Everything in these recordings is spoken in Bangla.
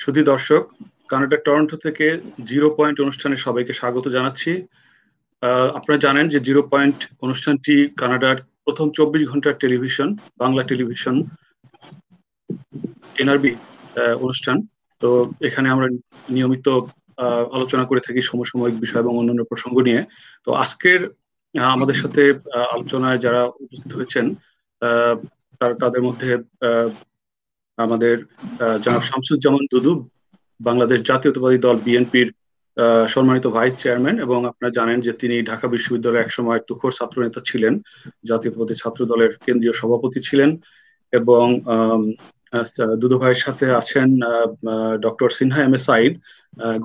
সুধী দর্শক, কানাডা টরন্টো থেকে জিরো পয়েন্ট অনুষ্ঠানে সবাইকে স্বাগত জানাচ্ছি। আপনারা জানেন যে জিরো পয়েন্ট অনুষ্ঠানটি কানাডার প্রথম 24 ঘন্টার টেলিভিশন, বাংলা টেলিভিশন এনআরবি অনুষ্ঠান। তো এখানে আমরা নিয়মিত আলোচনা করে থাকি সমসাময়িক বিষয় এবং অন্যান্য প্রসঙ্গ নিয়ে। তো আজকের আমাদের সাথে আলোচনায় যারা উপস্থিত হয়েছেন তাদের মধ্যে আমাদের জনাব শামসুজ্জামান দুদু, বাংলাদেশ জাতীয়তাবাদী দল বিএনপির সম্মানিত ভাইস চেয়ারম্যান, এবং আপনারা জানেন যে তিনি ঢাকা বিশ্ববিদ্যালয়ে একসময় তুখোড় ছাত্রনেতা ছিলেন, জাতীয়তাবাদী ছাত্র দলের কেন্দ্রীয় সভাপতি ছিলেন। এবং দুদু ভাইয়ের সাথে আছেন doctor Sinha M A Saeed,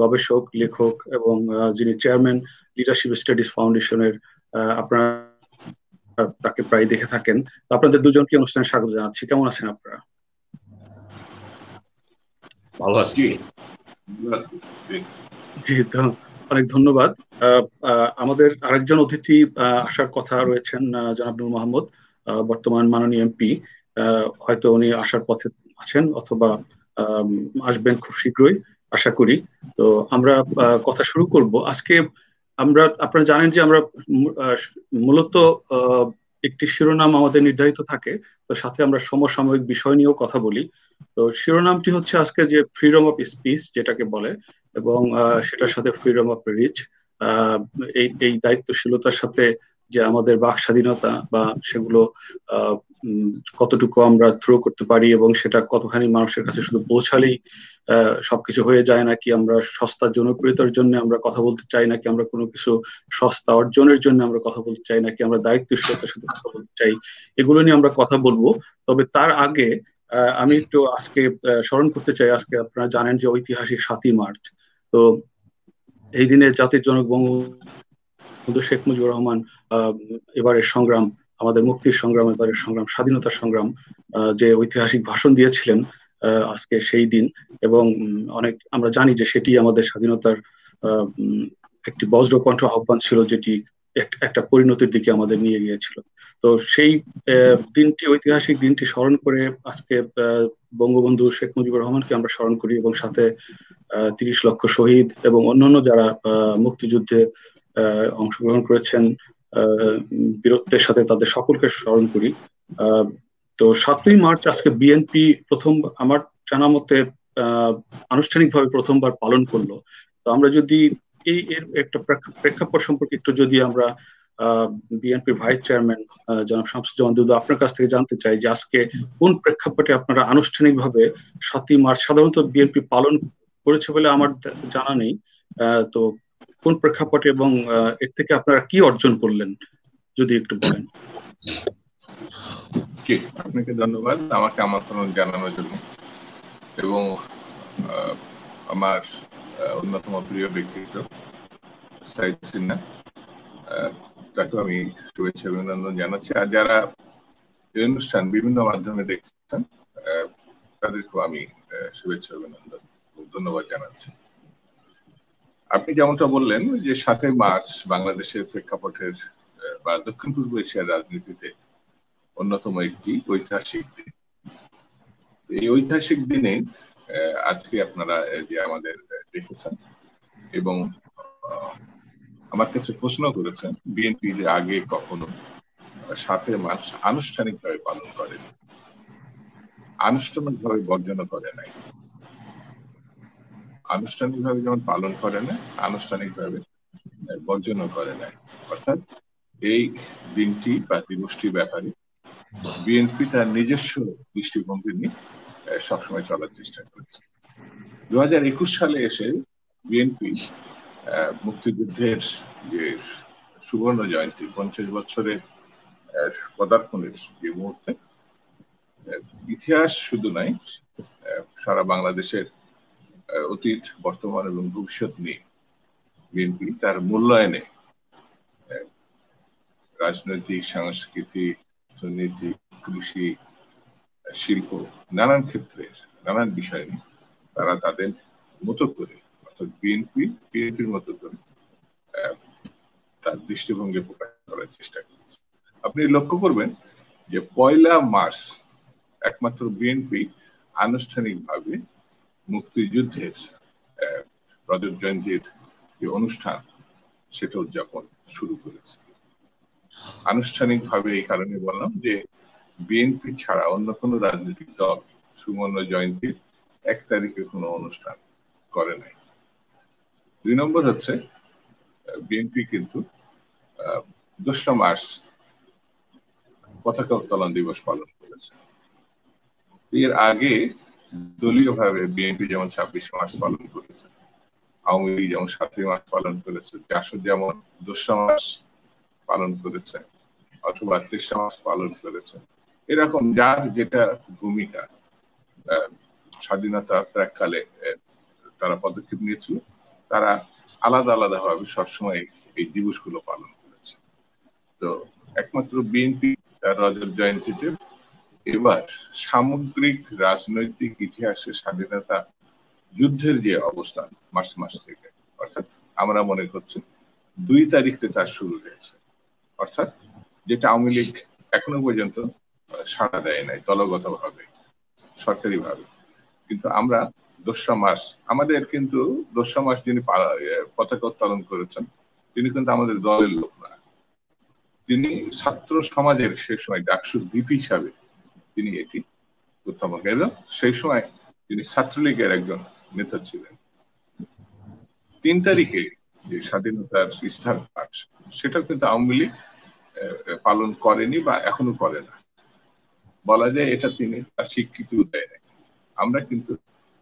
গবেষক, লেখক এবং যিনি চেয়ারম্যান লিডারশিপ স্টাডিজ ফাউন্ডেশনের। আপনারা তাকে প্রায় দেখে থাকেন। আপনাদের দুজনকে অনুষ্ঠানে স্বাগত জানাচ্ছি। কেমন আছেন আপনারা? ভালো আছি। জি, অনেক ধন্যবাদ। আমাদের আরেকজন অতিথি আসার কথা রয়েছেন, জনাব নূর মোহাম্মদ, বর্তমান মাননীয় এমপি। হয়তো উনি আসার পথে আছেন অথবা আসবেন খুব শীঘ্রই আশা করি। তো আমরা কথা শুরু করব আজকে। আপনারা জানেন যে আমরা মূলত একটি শিরোনাম আমাদের নির্ধারিত থাকে, তো সাথে আমরা সমসাময়িক বিষয় নিয়েও কথা বলি। তো শিরোনামটি হচ্ছে আজকে যে ফ্রিডম অফ স্পিচ যেটাকে বলে, এবং সেটার সাথে ফ্রিডম অফ রিচ, এই দায়িত্বশীলতার সাথে যে আমাদের বাক স্বাধীনতা বা সেগুলো কতটুকু আমরা থ্রো করতে পারি এবং সেটা কতখানি মানুষের কাছে শুধু পৌঁছালেই সবকিছু হয়ে যায়, নাকি আমরা সস্তা জনপ্রিয়তার জন্য আমরা কথা বলতে চাই, নাকি আমরা কোনো কিছু সস্তা অর্জনের জন্য আমরা কথা বলতে চাই, নাকি আমরা দায়িত্বশীলতার সাথে কথা বলতে চাই, এগুলো নিয়ে আমরা কথা বলবো। তবে তার আগে আমি একটু আজকে স্মরণ করতে চাই, আজকে আপনারা জানেন যে ঐতিহাসিক 7ই মার্চ। তো এই দিনে জাতির জনক বঙ্গবন্ধু শেখ মুজিবুর রহমান এবারের সংগ্রাম, আমাদের মুক্তির সংগ্রাম, এবারের সংগ্রাম, স্বাধীনতার সংগ্রাম, যে ঐতিহাসিক ভাষণ দিয়েছিলেন আজকে সেই দিন। এবং অনেক আমরা জানি যে সেটি আমাদের স্বাধীনতার একটি বজ্রকণ্ঠ আহ্বান ছিল, যেটি একটা পরিণতির দিকে আমাদের নিয়ে গিয়েছিল। তো সেই দিনটি, ঐতিহাসিক দিনটি স্মরণ করে আজকে বঙ্গবন্ধু শেখ মুজিবুর রহমানকে আমরা স্মরণ করি, এবং সাথে 30 লক্ষ শহীদ এবং অন্যান্য যারা মুক্তিযুদ্ধে অংশগ্রহণ করেছেন বীরত্বের সাথে, তাদের সকলকে স্মরণ করি। তো 7ই মার্চ আজকে বিএনপি প্রথম, আমার জানা মতে আনুষ্ঠানিকভাবে প্রথমবার পালন করলো। তো আমরা যদি এর একটা প্রেক্ষাপট সম্পর্কে একটু যদি আমরা বিএনপির ভাইস চেয়ারম্যান জনাব শামসুজ্জামান দুদু আপনার কাছ থেকে জানতে চাই যে আজকে কোন প্রেক্ষাপটে আপনারা আনুষ্ঠানিকভাবে 7ই মার্চ, সাধারণত বিএনপি পালন করেছে বলে আমার জানা নেই, তো কোন প্রেক্ষাপটে এবং এর থেকে আপনারা কি অর্জন করলেন যদি একটু বলেন। আপনাকে ধন্যবাদ আমাকে আমন্ত্রণ জানানোর জন্য, এবং আমার অন্যতম প্রিয় ব্যক্তিত্ব সাইদ সিনহা, তাকে আমি শুভেচ্ছা অভিনন্দন জানাচ্ছি। আর যারা এই অনুষ্ঠান বিভিন্ন মাধ্যমে দেখছেন তাদেরকেও আমি শুভেচ্ছা অভিনন্দন ধন্যবাদ জানাচ্ছি। আপনি যেমনটা বললেন যে 7ই মার্চ বাংলাদেশের প্রেক্ষাপটের বা দক্ষিণ পূর্ব এশিয়ার রাজনীতিতে অন্যতম একটি ঐতিহাসিক দিন। এই ঐতিহাসিক দিনে আজকে আপনারা যে আমাদের দেখেছেন এবং আমার কাছে প্রশ্ন করেছেন, বিএনপি আগে কখনো 7ই মার্চ আনুষ্ঠানিকভাবে পালন করেনি, আনুষ্ঠানিকভাবে বর্জন করে নাই। আনুষ্ঠানিকভাবে যেমন পালন করে না, আনুষ্ঠানিকভাবে বর্জনও করে নাই। অর্থাৎ এই দিনটি বা দিবসটির ব্যাপারে বিএনপি তার নিজস্ব দৃষ্টিভঙ্গি নিয়ে সবসময় চলার চেষ্টা করেছে। 2021 সালে এসে বিএনপি মুক্তিযুদ্ধের যে সুবর্ণ জয়ন্তী, 50 বছরের পদার্পণের যে মুহূর্তে, ইতিহাস শুধু নাই, সারা বাংলাদেশের অতীত, বর্তমান এবং ভবিষ্যৎ নিয়ে বিএনপি তার মূল্যায়নে রাজনৈতিক, সাংস্কৃতিক, অর্থনৈতিক, কৃষি, শিল্প, নানান ক্ষেত্রের নানান বিষয় নিয়ে তারা তাদের মতো করে, অর্থাৎ বিএনপির মতো করে তার দৃষ্টিভঙ্গি প্রকাশ করার চেষ্টা করেছে। আপনি লক্ষ্য করবেন যে 1 মার্চ একমাত্র বিএনপি আনুষ্ঠানিকভাবে মুক্তিযুদ্ধের রজত জয়ন্তীর যে অনুষ্ঠান সেটা উদযাপন শুরু করেছে। আনুষ্ঠানিকভাবে এই কারণে বললাম যে বিএনপি ছাড়া অন্য কোনো রাজনৈতিক দল সুবর্ণ জয়ন্তীর 1 তারিখে কোনো অনুষ্ঠান করে নাই। 2 নম্বর হচ্ছে বিএনপি কিন্তু 2রা মার্চ পতাকা উত্তোলন দিবস পালন করেছে। এর আগে দলীয়ভাবে বিএনপি যেমন 26 মার্চ পালন করেছে, আওয়ামী লীগ যেমন 7ই মার্চ পালন করেছে, জাসদ যেমন 2রা মার্চ পালন করেছে অথবা 23রা মার্চ পালন করেছে। এরকম যার যেটা ভূমিকা স্বাধীনতা প্রাককালে তারা পদক্ষেপ নিয়েছিল, তারা আলাদা আলাদা ভাবে সবসময় এই দিবসগুলো পালন করেছে। তো একমাত্র বিএনপি তার রজত জয়ন্তীতে এবার সামগ্রিক রাজনৈতিক ইতিহাসে স্বাধীনতা যুদ্ধের যে অবস্থান মার্চ মাস থেকে, অর্থাৎ আমরা মনে করছি 2 তারিখে তার শুরু হয়েছে, অর্থাৎ যেটা আওয়ামী লীগ এখনো পর্যন্ত সাড়া দেয় নাই দলগতভাবে সরকারিভাবে, কিন্তু আমরা 2রা মার্চ আমাদের কিন্তু 2রা মার্চ যিনি পতাকা উত্তোলন করেছেন তিনি কিন্তু আমাদের দলের লোক না, তিনি ছাত্র সমাজের সেই সময় ডাকসুর ভিপি হিসাবে তিনি এটি উত্থাপন করেন এবং সেই সময় তিনি ছাত্রলীগের একজন নেতা ছিলেন। 3 তারিখে যে স্বাধীনতার ইস্তাহার পাঠ সেটা কিন্তু আওয়ামী লীগ পালন করেনি বা এখনো করে না, বলা যায় এটা তিনি তার স্বীকৃতি দেয় না। আমরা কিন্তু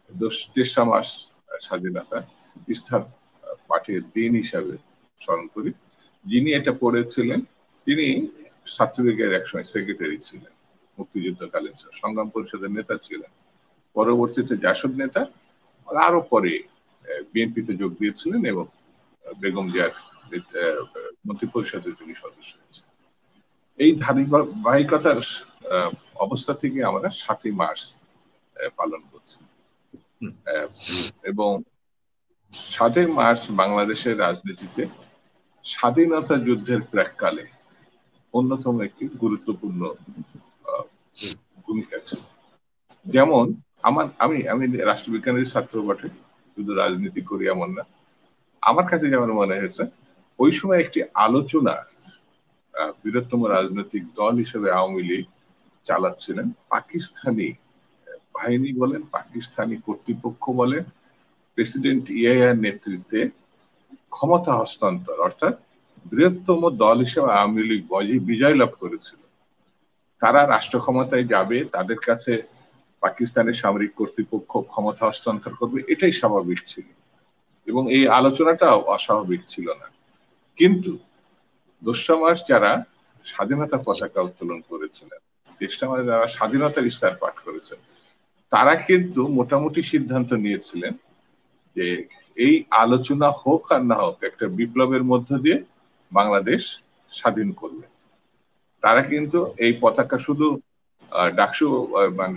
23রা মার্চ স্বাধীনতা ইস্তাহার পাঠের দিন হিসাবে স্মরণ করি। যিনি এটা পড়েছিলেন তিনি ছাত্রলীগের একসময় সেক্রেটারি ছিলেন, মুক্তিযুদ্ধকালীন সংগ্রাম পরিষদের নেতা ছিলেন, পরবর্তীতে জাসদ নেতা, আরো পরে বিএনপিতে যোগ দিয়েছিলেন এবং বেগম জিয়ার মন্ত্রী পরিষদের তিনি সদস্য হয়েছেন। এই ধারাবাহিকতার অবস্থা থেকে আমরা 7ই মার্চ পালন করছি এবং 7ই মার্চ বাংলাদেশের রাজনীতিতে স্বাধীনতা যুদ্ধের প্রাককালে অন্যতম একটি গুরুত্বপূর্ণ ভূমিকা ছিল। যেমন আমি রাষ্ট্রবিজ্ঞানের ছাত্র বটে, শুধু রাজনীতি করি এমন না। আমার কাছে যেমন মনে হয়েছে ওই সময় একটি আলোচনা বৃহত্তম রাজনৈতিক দল হিসেবে আওয়ামী লীগ চালাচ্ছিলেন, পাকিস্তানি বাহিনী বলেন, পাকিস্তানি কর্তৃপক্ষ বলেন, প্রেসিডেন্ট ইয়াহিয়ার নেতৃত্বে ক্ষমতা হস্তান্তর, অর্থাৎ বৃহত্তম দল হিসেবে আওয়ামী লীগ বিজয় লাভ করেছিল। তারা রাষ্ট্র ক্ষমতায় যাবে, তাদের কাছে পাকিস্তানের সামরিক কর্তৃপক্ষ ক্ষমতা হস্তান্তর করবে, এটাই স্বাভাবিক ছিল এবং এই আলোচনাটাও অস্বাভাবিক ছিল না। কিন্তু 2রা মার্চ যারা স্বাধীনতা পতাকা উত্তোলন করেছিলেন, 23রা মার্চ যারা স্বাধীনতার ইস্তাহার পাঠ করেছেন, তারা কিন্তু মোটামুটি সিদ্ধান্ত নিয়েছিলেন যে এই আলোচনা হোক আর না হোক একটা বিপ্লবের মধ্য দিয়ে বাংলাদেশ স্বাধীন করবে। তারা কিন্তু এই পতাকা শুধু ডাকসু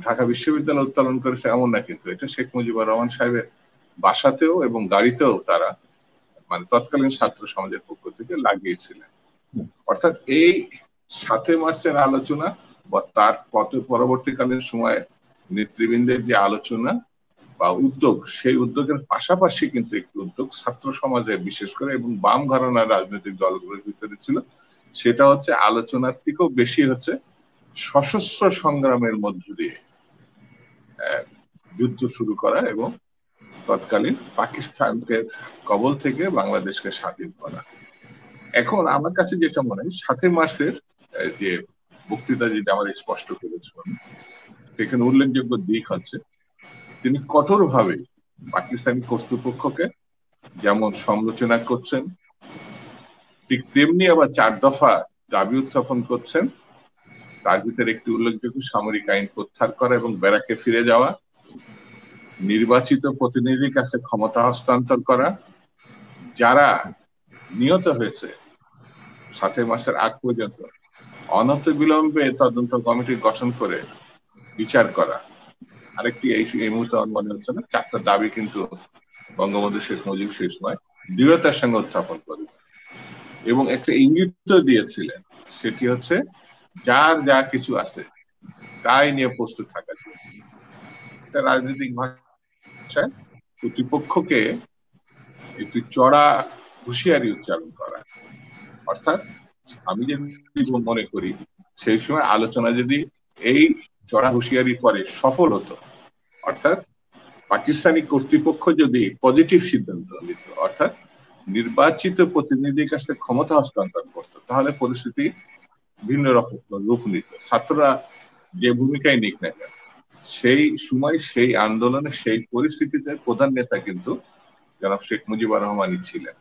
ঢাকা বিশ্ববিদ্যালয় উত্তোলন করেছে এমন না, কিন্তু এটা শেখ মুজিবুর রহমান সাহেবের বাসাতেও এবং গাড়িতেও তারা মানে তৎকালীন ছাত্র সমাজের পক্ষ থেকে লাগিয়েছিলেন। অর্থাৎ এই 7 মার্চের আলোচনা বা তার পরবর্তীকালীন সময়ে নেতৃবৃন্দের যে আলোচনা বা উদ্যোগ, সেই উদ্যোগের পাশাপাশি কিন্তু একটি উদ্যোগ ছাত্র সমাজে বিশেষ করে এবং বাম ঘরানার রাজনৈতিক দলগুলোর ভিতরে ছিল, সেটা হচ্ছে আলোচনার থেকেও বেশি হচ্ছে সশস্ত্র সংগ্রামের মধ্য দিয়ে যুদ্ধ শুরু করা এবং তৎকালীন পাকিস্তানকে কবল থেকে বাংলাদেশকে স্বাধীন করা। এখন আমার কাছে যেটা মনে হয় 7 মার্চের যে বক্তৃতা যেটা আমার স্পষ্ট করেছিলেন, সেখানে উল্লেখযোগ্য দিক হচ্ছে তিনি কঠোরভাবে পাকিস্তানি কর্তৃপক্ষকে যেমন সমালোচনা করছেন, ঠিক তেমনি আবার 4 দফা দাবি উত্থাপন করছেন। তার ভিতরে একটি উল্লেখযোগ্য সামরিক আইন প্রত্যাহার করা এবং ব্যারাকে ফিরে যাওয়া, নির্বাচিত প্রতিনিধির কাছে ক্ষমতা হস্তান্তর করা, যারা নিহত হয়েছে 7 মাসের আগ পর্যন্ত অনতিবিলম্বে তদন্ত কমিটি গঠন করে বিচার করা। আরেকটি এই মুহূর্তে আমার মনে হচ্ছে না, 4টা দাবি কিন্তু বঙ্গবন্ধু শেখ মুজিব সেই সময় দৃঢ়তার সঙ্গে উত্থাপন করেছে এবং একটা ইঙ্গিত দিয়েছিলেন, সেটি হচ্ছে যার যা কিছু আছে তাই নিয়ে প্রস্তুত থাকার জন্য। এটা রাজনৈতিক ভাষায় প্রতিপক্ষকে একটু চড়া হুঁশিয়ারি উচ্চারণ করা। অর্থাৎ আমি যদি মনে করি সেই সময় আলোচনা যদি এই চড়া হুঁশিয়ারি পরে সফল হতো, অর্থাৎ পাকিস্তানি কর্তৃপক্ষ যদি পজিটিভ সিদ্ধান্ত নিত, অর্থাৎ নির্বাচিত প্রতিনিধির কাছে ক্ষমতা হস্তান্তর করত, তাহলে পরিস্থিতি ভিন্ন রকম রূপ নিত। ছাত্ররা যে ভূমিকায় নিক না কেন, সেই সময় সেই আন্দোলনে সেই পরিস্থিতিতে প্রধান নেতা কিন্তু জনাব শেখ মুজিবুর রহমানই ছিলেন।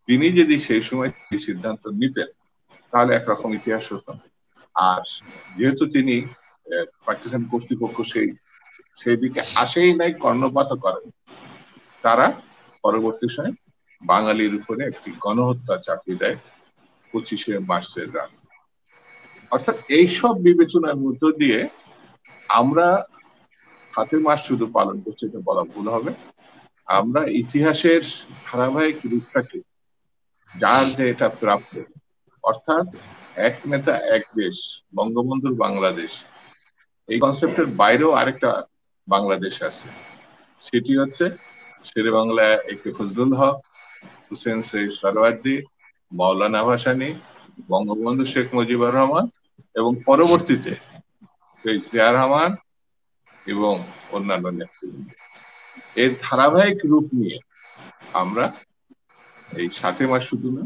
তিনি যদি সেই সময় সিদ্ধান্ত নিতেন তাহলে একরকম ইতিহাস হতো। আর যেহেতু তিনি পাকিস্তান কর্তৃপক্ষ সেই দিকে আসেই নাই, কর্ণপাত করেন, তারা পরবর্তী সময় বাঙালির উপরে একটি গণহত্যা চাপিয়ে দেয় 25শে মার্চের রাত। অর্থাৎ এইসব বিবেচনার মধ্য দিয়ে আমরা 7 মার্চ শুধু পালন করছি এটা বলা ভুল হবে। আমরা ইতিহাসের ধারাবাহিক রূপটাকে, যার যে এটা প্রাপ্য, অর্থাৎ এক নেতা এক দেশ, বঙ্গবন্ধুর বাংলাদেশ, এই কনসেপ্টের বাইরেও আরেকটা বাংলাদেশ আছে, সেটি হচ্ছে শেরে বাংলা একে ফজলুল হক, হুসেন সৈয়দ সরওয়ার্দী, মাওলানা ভাসানী, বঙ্গবন্ধু শেখ মুজিবুর রহমান এবং পরবর্তীতে জিয়া রহমান এবং অন্যান্য নেতৃবৃন্দ। এর ধারাবাহিক রূপ নিয়ে আমরা এই 7 মার্চ শুধু না,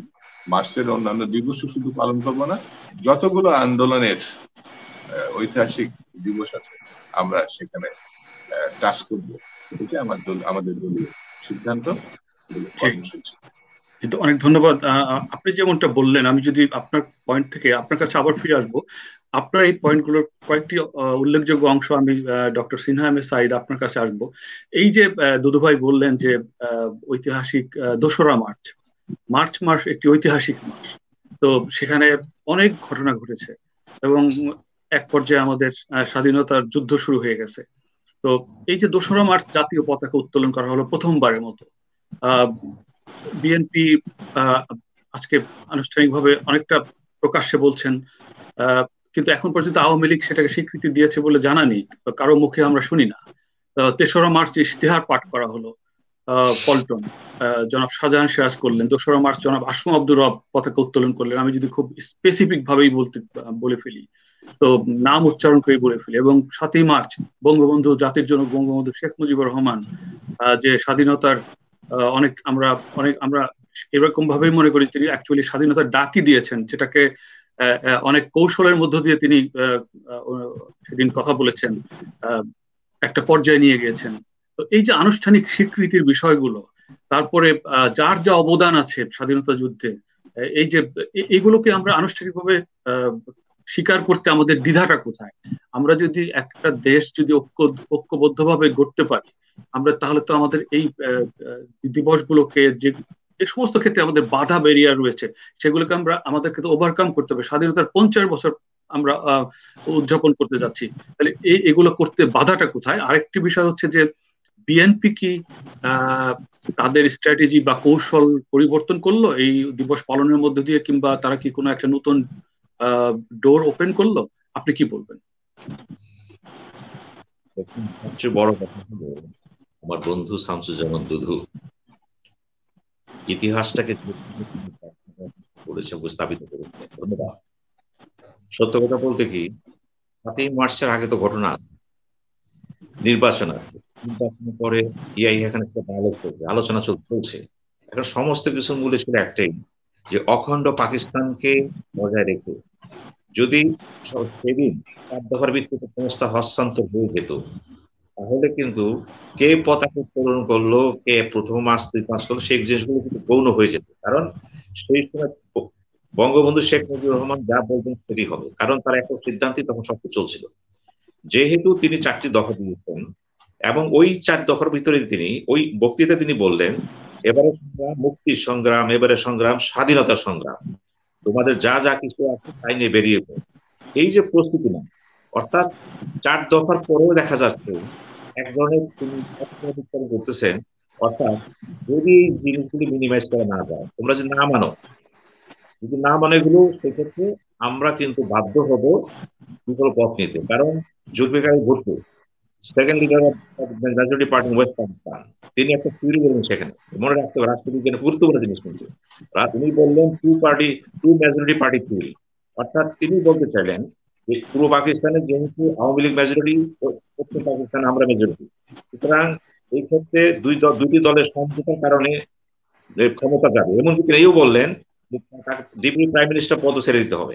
মার্চের অন্যান্য দিবসও শুধু পালন করবো না, যতগুলো আন্দোলনের ঐতিহাসিক দিবস আছে আমরা সেখানে টাচ করবো। এটা আমাদের দলীয় সিদ্ধান্ত, কর্মসূচি। কিন্তু অনেক ধন্যবাদ। আপনি যেমনটা বললেন, আমি যদি আপনার পয়েন্ট থেকে আপনার কাছে আবার ফিরে আসবো, আপনার এই পয়েন্টগুলোর কয়েকটি উল্লেখযোগ্য অংশ আমি ডক্টর সিনহা আহমেদ সাঈদ আপনার কাছে আসবো। এই যে দুদুভাই বললেন যে ঐতিহাসিক 2রা মার্চ, মার্চ মাস একটি ঐতিহাসিক মাস, তো সেখানে অনেক ঘটনা ঘটেছে এবং এক পর্যায়ে আমাদের স্বাধীনতার যুদ্ধ শুরু হয়ে গেছে। তো এই যে 2রা মার্চ জাতীয় পতাকা উত্তোলন করা হলো প্রথমবারের মতো, বিএনপি আজকে আনুষ্ঠানিকভাবে অনেকটা প্রকাশ্যে বলছেন, কিন্তু এখন পর্যন্ত আওয়ামী লীগ সেটাকে স্বীকৃতি দিয়েছে বলে জানা নেই, কারো মুখে আমরা শুনি না। 3রা মার্চ ইশতেহার পাঠ করা হলো পল্টন, জনাব শাহজাহান সিরাজ করলেন। 2রা মার্চ জনাব আসম আব্দুর রব পতাকা উত্তোলন করলেন। আমি যদি খুব স্পেসিফিক ভাবেই বলে ফেলি, তো নাম উচ্চারণ করে বলে ফেলি। এবং 7ই মার্চ বঙ্গবন্ধু, জাতির জনক বঙ্গবন্ধু শেখ মুজিবুর রহমান যে স্বাধীনতার আমরা এরকম ভাবেই মনে করি তিনি অ্যাকচুয়ালি স্বাধীনতার ডাকই দিয়েছেন, যেটাকে অনেক কৌশলের মধ্য দিয়ে তিনি সেদিন কথা বলেছেন, একটা পর্যায়ে নিয়ে গিয়েছেন। তো এই যে আনুষ্ঠানিক স্বীকৃতির বিষয়গুলো, তারপরে যার যা অবদান আছে স্বাধীনতা যুদ্ধে, এই যে এইগুলোকে আমরা আনুষ্ঠানিকভাবে স্বীকার করতে আমাদের দ্বিধাটা কোথায়? আমরা যদি একটা দেশ যদি ঐক্যবদ্ধভাবে গড়তে পারি আমরা, তাহলে তো আমাদের এই দিবসগুলোকে, যে সমস্ত ক্ষেত্রে আমাদের বাধা বেরিয়ে রয়েছে সেগুলোকে আমাদেরকে তো ওভারকাম করতে হবে। স্বাধীনতার 50 বছর আমরা উদযাপন করতে যাচ্ছি, তাহলে এগুলো করতে বাধাটা কোথায়? আরেকটি বিষয় হচ্ছে যে বিএনপি কি তাদের স্ট্র্যাটেজি বা কৌশল পরিবর্তন করলো এই দিবস পালনের মধ্যে দিয়ে, কিংবা তারা কি কোনো একটা নতুন ডোর ওপেন করলো? আপনি কি বলবেন? সবচেয়ে বড় কথা হলো, আমার বন্ধু শামসুজ্জামান দুধু ইতিহাসটাকে করেছে, উপস্থাপিত করেছে। ধন্যবাদ। সত্য কথা বলতে কি, 7ই মার্চের আগে তো ঘটনা আছে, নির্বাচন আছে, নির্বাচনের পরে এখানে একটা ডায়ালগ চলছে, আলোচনা চলছে। এখন সমস্ত কিছুর মূলে ছিল একটাই, যে অখণ্ড পাকিস্তানকে বজায় রেখে যদি সেদিন 4 দফার ভিত্তিতে সংস্থা হস্তান্তর হয়ে যেত, তাহলে কিন্তু কে পতাকা উত্তোলন করলো, কে প্রথম মাস 2 মাস করলো, সেই জিনিসগুলো কিন্তু গৌণ হয়ে যেত। কারণ সেই সময় বঙ্গবন্ধু শেখ মুজিবুর রহমান যা বলবেন সেটি হবে, কারণ তার একটা সিদ্ধান্তই তখন সবকিছু চলছিল। যেহেতু তিনি 4টি দফা দিয়েছেন এবং ওই 4 দফার ভিতরে তিনি ওই বক্তৃতা তিনি বললেন, এবারে সংগ্রাম মুক্তির সংগ্রাম, এবারে সংগ্রাম স্বাধীনতা সংগ্রাম, তোমাদের যা যা কিছু আছে তাই নিয়ে বেরিয়ে পড়ো। এই যে প্রস্তুতি না, অর্থাৎ 4 দফার পরেও দেখা যাচ্ছে এক ধরনের তিনি করতেছেন, অর্থাৎ যদি এই জিনিসগুলি মিনিমাইজ করা না যায়, তোমরা যদি না মানো, এগুলো, সেক্ষেত্রে আমরা কিন্তু বাধ্য হব বিকল্প পথ নিতে। কারণ যুদ্ধবিকারে ঘটবে, second leader of majority party West Pakistan, তিনি একটা থিওরি বললেন সেখানে, মনে রাখতে হবে রাষ্ট্রবিজ্ঞানের গুরুত্বপূর্ণ জিনিস কিন্তু। তিনি বললেন টু মেজরিটি পার্টি থিওরি, অর্থাৎ তিনি বলতে চাইলেন যে পূর্ব পাকিস্তানে যেহেতু আওয়ামী লীগ মেজরিটি, পশ্চিম পাকিস্তানে আমরা মেজরিটি, সুতরাং এই ক্ষেত্রে দুটি দলের সমঝোতার কারণে ক্ষমতা যাবে। এমনকি তিনি এও বললেন ডেপুটি প্রাইম মিনিস্টার পদ ছেড়ে দিতে হবে।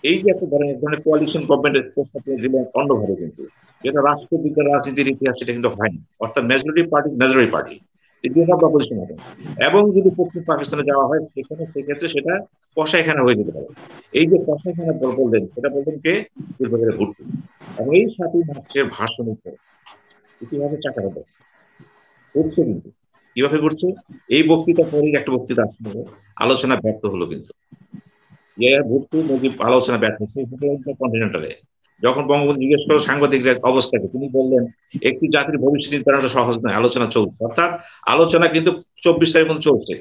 এই যে একটা ধরনের কোয়ালিশন গভর্নমেন্টের প্রস্তাব দিলেন অন্যভাবে, কিন্তু যেটা রাষ্ট্রবিজ্ঞান রাজনীতির ইতিহাস সেটা কিন্তু হয়নি, অর্থাৎ মেজরিটি পার্টি অপোজিশন হবে। এবং যদি পশ্চিম পাকিস্তানে যাওয়া হয় সেক্ষেত্রে সেটা কসাইখানা হয়ে যেতে পারে। এই যে কসাইখানা বললেন, সেটা বললেন কে? ভুট্টো। এবং এই 7ই মার্চের ভাষণের পর ইতিহাসে চাকাটা ঘটছে, কিন্তু কিভাবে ঘটছে? এই বক্তৃতা পরেই একটা বক্তৃতা আসলে আলোচনা ব্যর্থ হলো, কিন্তু ভুট্টো মুজিব আলোচনা ব্যর্থ কন্টিনেন্টালে। যখন বঙ্গবন্ধু জিজ্ঞেস করলো সাংবাদিকদের অবস্থাকে, তিনি বললেন একটি জাতির ভবিষ্যৎ নির্ধারণ সহজ নয়, আলোচনা চলছে। অর্থাৎ আলোচনা কিন্তু 24 তারিখ পর্যন্ত চলছে,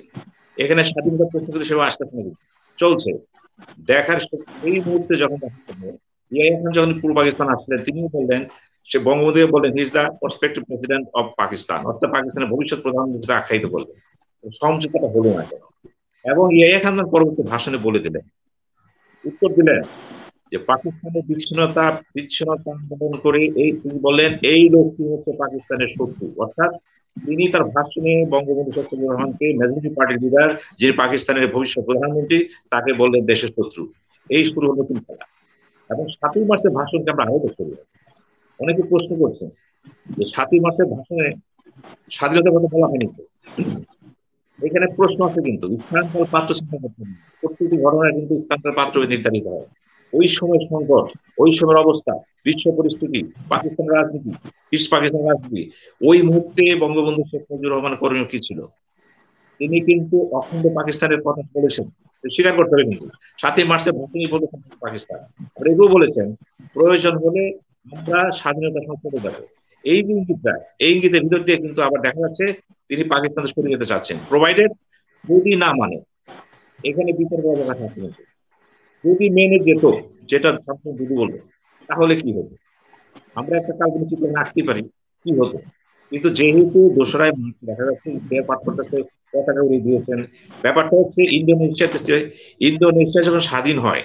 এখানে স্বাধীনতা প্রশ্ন হিসেবে আসতেছে না, চলছে। দেখার এই মুহূর্তে যখন যখন পূর্ব পাকিস্তান আসলেন, তিনি বললেন, সে বঙ্গবন্ধু বললেন he is the prospective president of Pakistan, অর্থাৎ পাকিস্তানের ভবিষ্যৎ প্রধানমন্ত্রী আখ্যায়িত করলেন। সমঝোতাটা হলো না কেন? এবং ইয়াহিয়া খান পরবর্তী ভাষণে বলে দিলেন, উত্তর দিলেন যে পাকিস্তানের বিচ্ছিন্নতা আন্দোলন করে তিনি বললেন এই লোকটি হচ্ছে পাকিস্তানের শত্রু। অর্থাৎ তিনি তার ভাষণে বঙ্গবন্ধু শেখ মুজিবুর রহমানকে মেজরিটি পার্টির লিডার, যে পাকিস্তানের ভবিষ্যৎ প্রধানমন্ত্রী, তাকে বললেন দেশের শত্রু। এই শুরু হলো নতুন খেলা। এবং 7ই মার্চের ভাষণকে আমরা আরো দেখতে পাই। অনেকে প্রশ্ন করছেন যে 7ই মার্চের ভাষণে স্বাধীনতার কথা বলা হয়নি। এখানে প্রশ্ন আছে, কিন্তু স্থানকাল পাত্র চিন্তা করতে হবে। প্রত্যেকটি ঘটনা কিন্তু স্থানকাল পাত্র নির্ধারিত হয়। ওই সময় সংকট, ওই সময়ের অবস্থা, বিশ্ব পরিস্থিতি, পাকিস্তানের রাজনীতি, ইস্ট পাকিস্তানের রাজনীতি, ওই মুহূর্তে বঙ্গবন্ধু শেখ মুজিবুর রহমান করণীয় কি ছিল? তিনি কিন্তু অখণ্ড পাকিস্তানের কথা বলেছেন, স্বীকার করতে হবে। কিন্তু 7ই মার্চের ভাষণই বলেছেন পাকিস্তান। আর এগুলো বলেছেন প্রয়োজন হলে আমরা স্বাধীনতা সংসদে যাব। এই যে ইঙ্গিতটা, এই ইঙ্গিতের ভিতর দিয়ে কিন্তু আবার দেখা যাচ্ছে তিনি পাকিস্তানে সরিয়ে যেতে চাচ্ছেন, প্রোভাইডেড যদি না মানে। এখানে বিতর্ক কথা আছে, কিন্তু যদি মেনে যেত, যেটা দিদি বলবো, তাহলে কি হতো? আমরা একটা কাল্পনিক চিত্র রাখতে পারি কি হতো। কিন্তু যেহেতু 2রা মার্চ দেখা যাচ্ছে পাসপোর্টটাকে পতাকা উড়িয়ে দিয়েছেন। ব্যাপারটা হচ্ছে ইন্দোনেশিয়া যখন স্বাধীন হয়,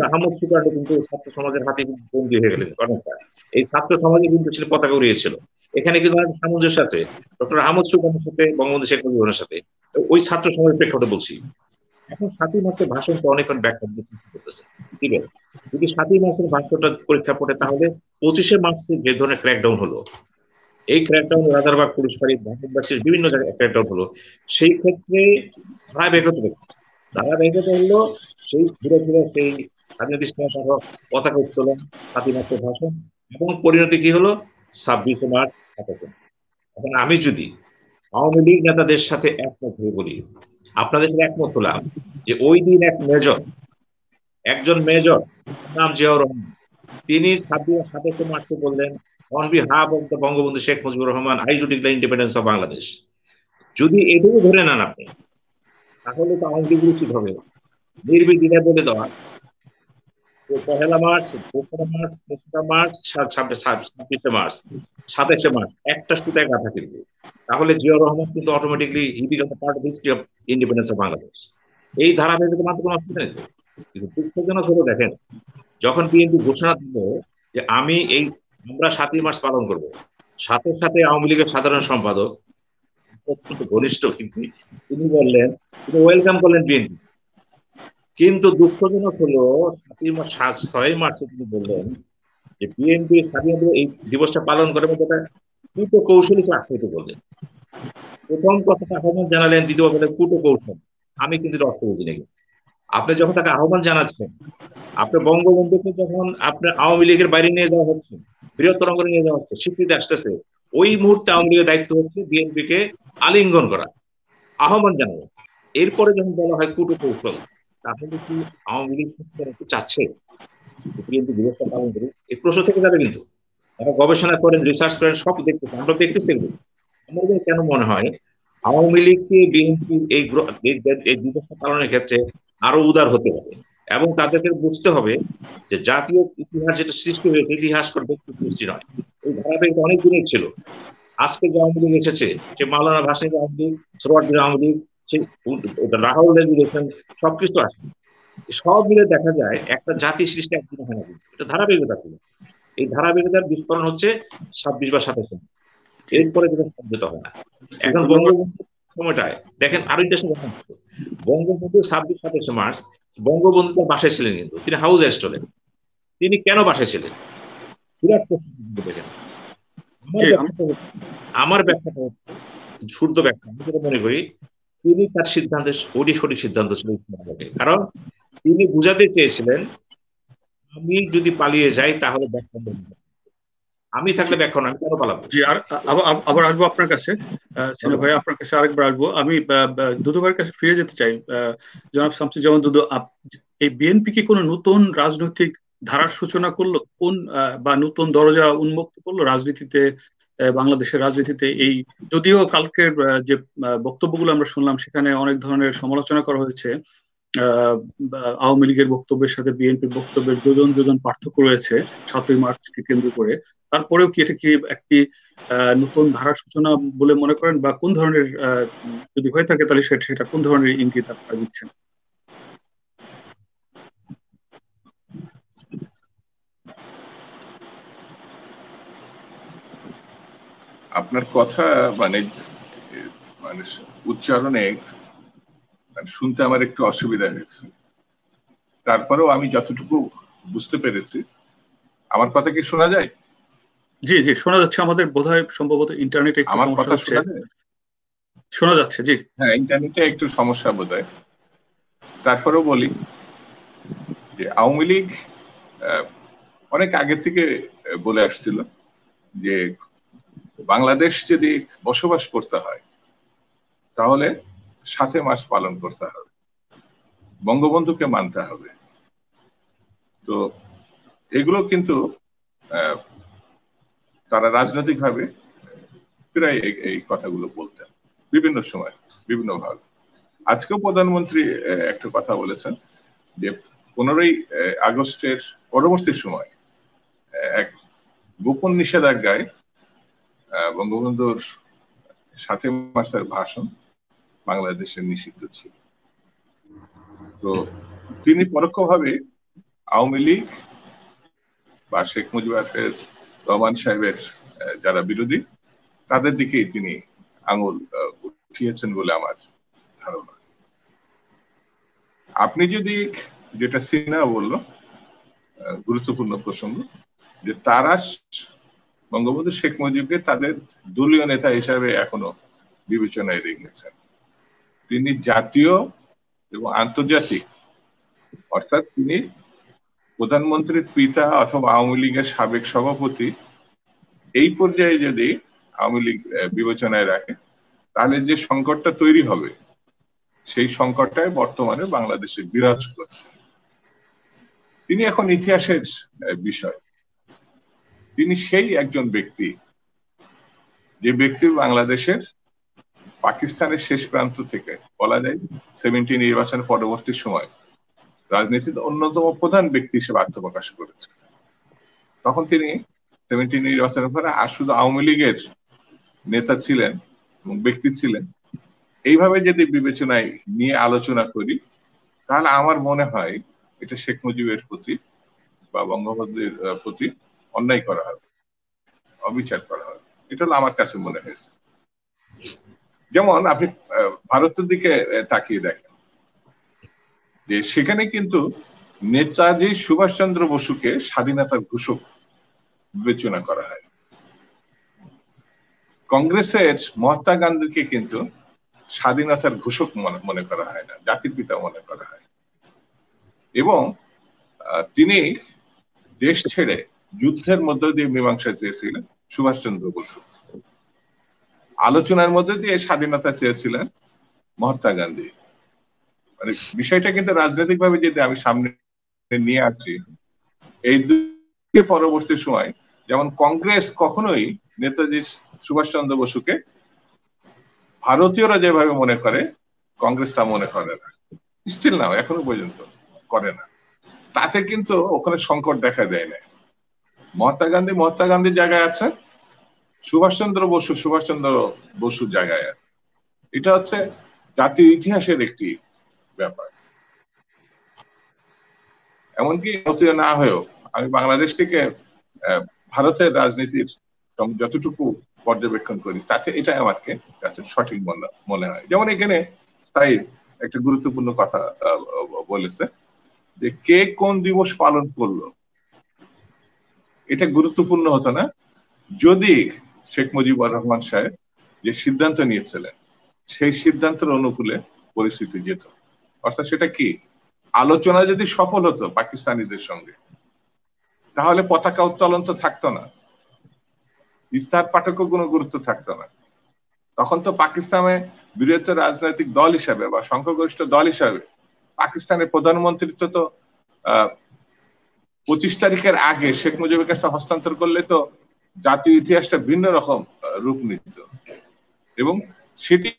আহমদ সুকার্ড কিন্তু ছাত্র সমাজের হাতে বন্দী হয়ে গেলেন অনেকটা। এই ছাত্র সমাজে কিন্তু ছিল পতাকা উড়িয়েছিল। এখানে কিন্তু সামঞ্জস্য আছে ডক্টর আহমদ সুকার্ডের সাথে বঙ্গবন্ধু শেখ মুজিবুরের সাথে, ওই ছাত্র সমাজের প্রেক্ষাপটে বলছি। এখন 7ই মার্চের ভাষণটা অনেকক্ষণ ব্যাখ্যা করতেছে, ঠিক আছে? যদি 7ই মার্চের ভাষণটা পরীক্ষা পড়ে, তাহলে 25শে মার্চে যে ধরনের ক্র্যাকডাউন হলো, এই ক্র্যাকডাউন রাজারবাগ পুলিশ ফাঁড়ি, ভারতবাসীর বিভিন্ন জায়গায় ক্র্যাকডাউন হলো, সেই ক্ষেত্রে ধারাবাহিকতা হলো সেই ঘুরে ঘুরে সেই স্বাধীনতা ইসলাম পতাকা উত্তোলন, 7ই মার্চের ভাষণ, এবং পরিণতি কি হলো 26শে মার্চ। এখন আমি যদি আওয়ামী লীগ নেতাদের সাথে একমত হয়ে বলি, আপনাদের একমত হলাম যে ওই দিন একজন মেজর নাম জিয়াউর রহমান, তিনি 27শে মার্চে বললেন, on behalf of the Bangabandhu Sheikh Mujibur Rahman, I do declare independence of Bangladesh. যদি এটুকু ধরে নেন আপনি, তাহলে তো আওয়ামী লীগ উচিত হবে নির্বিঘ্নে বলে দেওয়া 1 মার্চ, 2 মার্চ, 3 মার্চ, 26শে মার্চ, 27শে মার্চ একটা সুতায় গাঁথা, কিন্তু তাহলে জিয়াউর রহমান কিন্তু automatically he become part of history of independence of Bangladesh. এই ধারাবাহিকতা মাত্র কোনো অসুবিধা নেই। কিন্তু দুঃখজনক হলো, দেখেন, যখন বিএনপি ঘোষণা দিল যে আমরা 7ই মার্চ পালন করব, সাথে সাথে আওয়ামী লীগের সাধারণ সম্পাদক, অত্যন্ত ঘনিষ্ঠ ব্যক্তি, তিনি বললেন, তিনি ওয়েলকাম করলেন বিএনপি। কিন্তু দুঃখজনক হলো 6ই মার্চে তিনি বললেন যে বিএনপি স্বাধীনতা এই দিবসটা পালন করে, দুটো কৌশলী আখ্যায়িত করলেন। প্রথম কথাটা আহ্বান জানালেন, দ্বিতীয় বললেন কুটো কৌশল। আমি কিন্তু অর্থ বুঝি নাকি। আপনি যখন তাকে আহ্বান জানাচ্ছেন, আপনার বঙ্গবন্ধুকে যখন আপনার আওয়ামী লীগের বাইরে নিয়ে যাওয়া হচ্ছে, বৃহত্তর অঙ্গনে নিয়ে যাওয়া হচ্ছে, স্বীকৃতি আসতেছে, ওই মুহূর্তে আওয়ামী লীগের দায়িত্ব হচ্ছে বিএনপিকে আলিঙ্গন করা, আহ্বান জানানো। এরপরে যখন বলা হয় কুটো কৌশল, তাহলে কি আওয়ামী লীগ চাচ্ছে বিএনপি দিবসটা পালন করুক? এই প্রশ্ন থেকে যাবে। কিন্তু তারা গবেষণা করেন, রিসার্চ করেন, সব দেখতেছে, আমরা দেখতেছি। আমাদের কেন মনে হয় আওয়ামী লীগকে বিএনপি এই দিবসটা পালনের ক্ষেত্রে আরো উদার হতে হবে, এবং তাদেরকে বুঝতে হবে যে জাতীয় ইতিহাস যেটা সৃষ্টি হয়েছে, ইতিহাস করে ব্যক্তি সৃষ্টি নয়, এই ধারাবাহিকতা অনেক দিনের ছিল। আজকে যে আওয়ামী লীগ এসেছে, সে মাওলানা ভাসানী আওয়ামী লীগ, সোহরাওয়ার্দী আওয়ামী লীগ, সে রাহুল রেজুলেশন, সবকিছু আসে, সব মিলে দেখা যায় একটা জাতি সৃষ্টি একদিনে হয় না, এটা ধারাবাহিকতা ছিল। এই ধারাবাহিকতার বিস্ফোরণ হচ্ছে 26 বা 27 এরপরে যেটা সমঝোতা হয় না। এখন বঙ্গবন্ধুর সময়টায় দেখেন আরেকটা সময়, বঙ্গবন্ধু 26-27 মার্চ বঙ্গবন্ধু তার বাসায় ছিলেন, কিন্তু তিনি হাউস অ্যারেস্ট হলেন। তিনি কেন বাসায় ছিলেন? বিরাট প্রশ্ন দেখেন। আমার ব্যাখ্যাটা হচ্ছে শুদ্ধ ব্যাখ্যা, আমি যেটা মনে করি, তিনি তার সিদ্ধান্তে ওটি সঠিক সিদ্ধান্ত ছিল। কারণ তিনি বুঝাতে চেয়েছিলেন, আমি যদি পালিয়ে যাই তাহলে ব্যাখ্যা, আমি থাকলে ব্যাখ্যা, আমি কেন পালাবো। জি, আর আবার আসবো আপনার কাছে, সিনা ভাই, আপনার কাছে আরেকবার আসবো। আমি দুদু ভাইয়ের কাছে ফিরে যেতে চাই। জনাব শামসুজ্জামান দুদু, এই বিএনপি কি কোনো নতুন রাজনৈতিক ধারার সূচনা করলো, কোন বা নতুন দরজা উন্মুক্ত করলো রাজনীতিতে, বাংলাদেশের রাজনীতিতে? এই যদিও কালকের যে বক্তব্যগুলো আমরা শুনলাম, সেখানে অনেক ধরনের সমালোচনা করা হয়েছে, আওয়ামী লীগের বক্তব্যের সাথে বিএনপির বক্তব্যের যোজন যোজন পার্থক্য রয়েছে 7ই মার্চকে কেন্দ্র করে। তারপরেও কি এটা কি একটি নতুন ধারার সূচনা বলে মনে করেন, বা কোন ধরনের, যদি হয়ে থাকে তাহলে সেটা কোন ধরনের ইঙ্গিত আপনারা দিচ্ছেন? আপনার কথা মানে মানে উচ্চারণে শুনতে আমার একটু অসুবিধা হয়েছে, তারপরেও আমি যতটুকু বুঝতে পেরেছি। আমার কথা কি শোনা যায়? জি জি, শোনা যাচ্ছে। আমাদের বোধহয় সম্ভবত ইন্টারনেটে একটু আমার সমস্যা কথা হচ্ছে। শোনা যায়? শোনা যাচ্ছে, জি। হ্যাঁ, ইন্টারনেটে একটু সমস্যা বোধহয়। তারপরেও বলি যে আওয়ামী লীগ অনেক আগে থেকে বলে আসছিল যে বাংলাদেশ যদি বসবাস করতে হয় তাহলে 7 মাস পালন করতে হবে, বঙ্গবন্ধুকে মানতে হবে। তো এগুলো কিন্তু তারা রাজনৈতিকভাবে প্রায় এই কথাগুলো বলতেন বিভিন্ন সময় বিভিন্ন ভাবে। আজকেও প্রধানমন্ত্রী একটা কথা বলেছেন যে 15ই আগস্টের পরবর্তী সময় এক গোপন নিষেধাজ্ঞায় বঙ্গবন্ধুর 7 মার্চের ভাষণ বাংলাদেশে নিষিদ্ধ ছিল। তো তিনি পরোক্ষভাবে আওয়ামী লীগ বা শেখ মুজিবুর রহমান সাহেবের যারা বিরোধী, তাদের দিকেই তিনি আঙুল উঠিয়েছেন বলে আমার ধারণা। আপনি যদি, যেটা সিনা বলল, গুরুত্বপূর্ণ প্রসঙ্গ, যে তারা বঙ্গবন্ধু শেখ মুজিবকে তাদের দলীয় নেতা হিসাবে এখনো বিবেচনায় রেখেছেন। তিনি জাতীয় এবং আন্তর্জাতিক, অর্থাৎ তিনি প্রধানমন্ত্রীর পিতা অথবা আওয়ামী লীগের সাবেক সভাপতি, এই পর্যায়ে যদি আওয়ামী লীগ বিবেচনায় রাখে তাহলে যে সংকটটা তৈরি হবে, সেই সংকটটাই বর্তমানে বাংলাদেশে বিরাজ করছে। তিনি এখন ইতিহাসের বিষয়। তিনি সেই একজন ব্যক্তি, যে ব্যক্তি বাংলাদেশের পাকিস্তানের শেষ প্রান্ত থেকে বলা যায় 70 নির্বাচন পরবর্তী সময় রাজনীতিতে অন্যতম প্রধান ব্যক্তি হিসেবে আত্মপ্রকাশ করেছে। তখন তিনি 70 নির্বাচনের পরে আর শুধু আওয়ামী লীগের নেতা ছিলেন এবং ব্যক্তি ছিলেন। এইভাবে যদি বিবেচনায় নিয়ে আলোচনা করি তাহলে আমার মনে হয় এটা শেখ মুজিবের প্রতি বা বঙ্গবন্ধুর প্রতি অন্যায় করা হবে, অবিচার করা হবে। এটা হলো আমার কাছে মনে হয়েছে। যেমন আপনি ভারতের দিকে তাকিয়ে দেখেন, যে সেখানে কিন্তু নেতাজি সুভাষচন্দ্র বসুকে স্বাধীনতার ঘোষক বিবেচনা করা হয়। কংগ্রেসের মহাত্মা গান্ধীকে কিন্তু স্বাধীনতার ঘোষক মনে করা হয় না, জাতির পিতা মনে করা হয়। এবং তিনি দেশ ছেড়ে যুদ্ধের মধ্য দিয়ে মীমাংসা চেয়েছিলেন সুভাষচন্দ্র বসু। আলোচনার মধ্যে দিয়ে স্বাধীনতা চেয়েছিলেন মহাত্মা গান্ধী। মানে বিষয়টা কিন্তু রাজনৈতিক ভাবে যদি আমি সামনে নিয়ে আসি, এই পরবর্তী সময় যেমন কংগ্রেস কখনোই নেতাজি সুভাষচন্দ্র বসুকে ভারতীয়রা যেভাবে মনে করে কংগ্রেস তা মনে করে না, স্টিল নাও এখনো পর্যন্ত করে না। তাতে কিন্তু ওখানে সংকট দেখা দেয় না। মহাত্মা গান্ধীর জায়গায় আছে, সুভাষচন্দ্র বসুর জায়গায় আছে। এটা হচ্ছে জাতীয় ইতিহাসের একটি ব্যাপার। এমনকি ভারতীয় না হয়েও আমি বাংলাদেশ থেকে ভারতের রাজনীতির যতটুকু পর্যবেক্ষণ করি তাতে এটা আমার কাছে সঠিক মনে হয়। যেমন এখানে সাইদ একটা গুরুত্বপূর্ণ কথা বলেছে যে কে কোন দিবস পালন করলো, এটা গুরুত্বপূর্ণ হতো না যদি শেখ মুজিবুর রহমান সাহেব যে সিদ্ধান্ত নিয়েছিলেন সেই সিদ্ধান্তের অনুকূলে পরিস্থিতি যেত। অর্থাৎ সেটা কি, আলোচনা যদি সফল হতো পাকিস্তানিদের সঙ্গে, তাহলে পতাকা উত্তোলন তো থাকতো না, ইস্তাহার পাঠকও কোনো গুরুত্ব থাকতো না। তখন তো পাকিস্তানে বৃহত্তর রাজনৈতিক দল হিসাবে বা সংখ্যাগরিষ্ঠ দল হিসাবে পাকিস্তানের প্রধানমন্ত্রিত্ব তো 25 তারিখের আগে শেখ মুজিবের কাছে হস্তান্তর করলে তো জাতীয় ইতিহাসটা ভিন্ন রকম রূপ নিত, এবং সেটি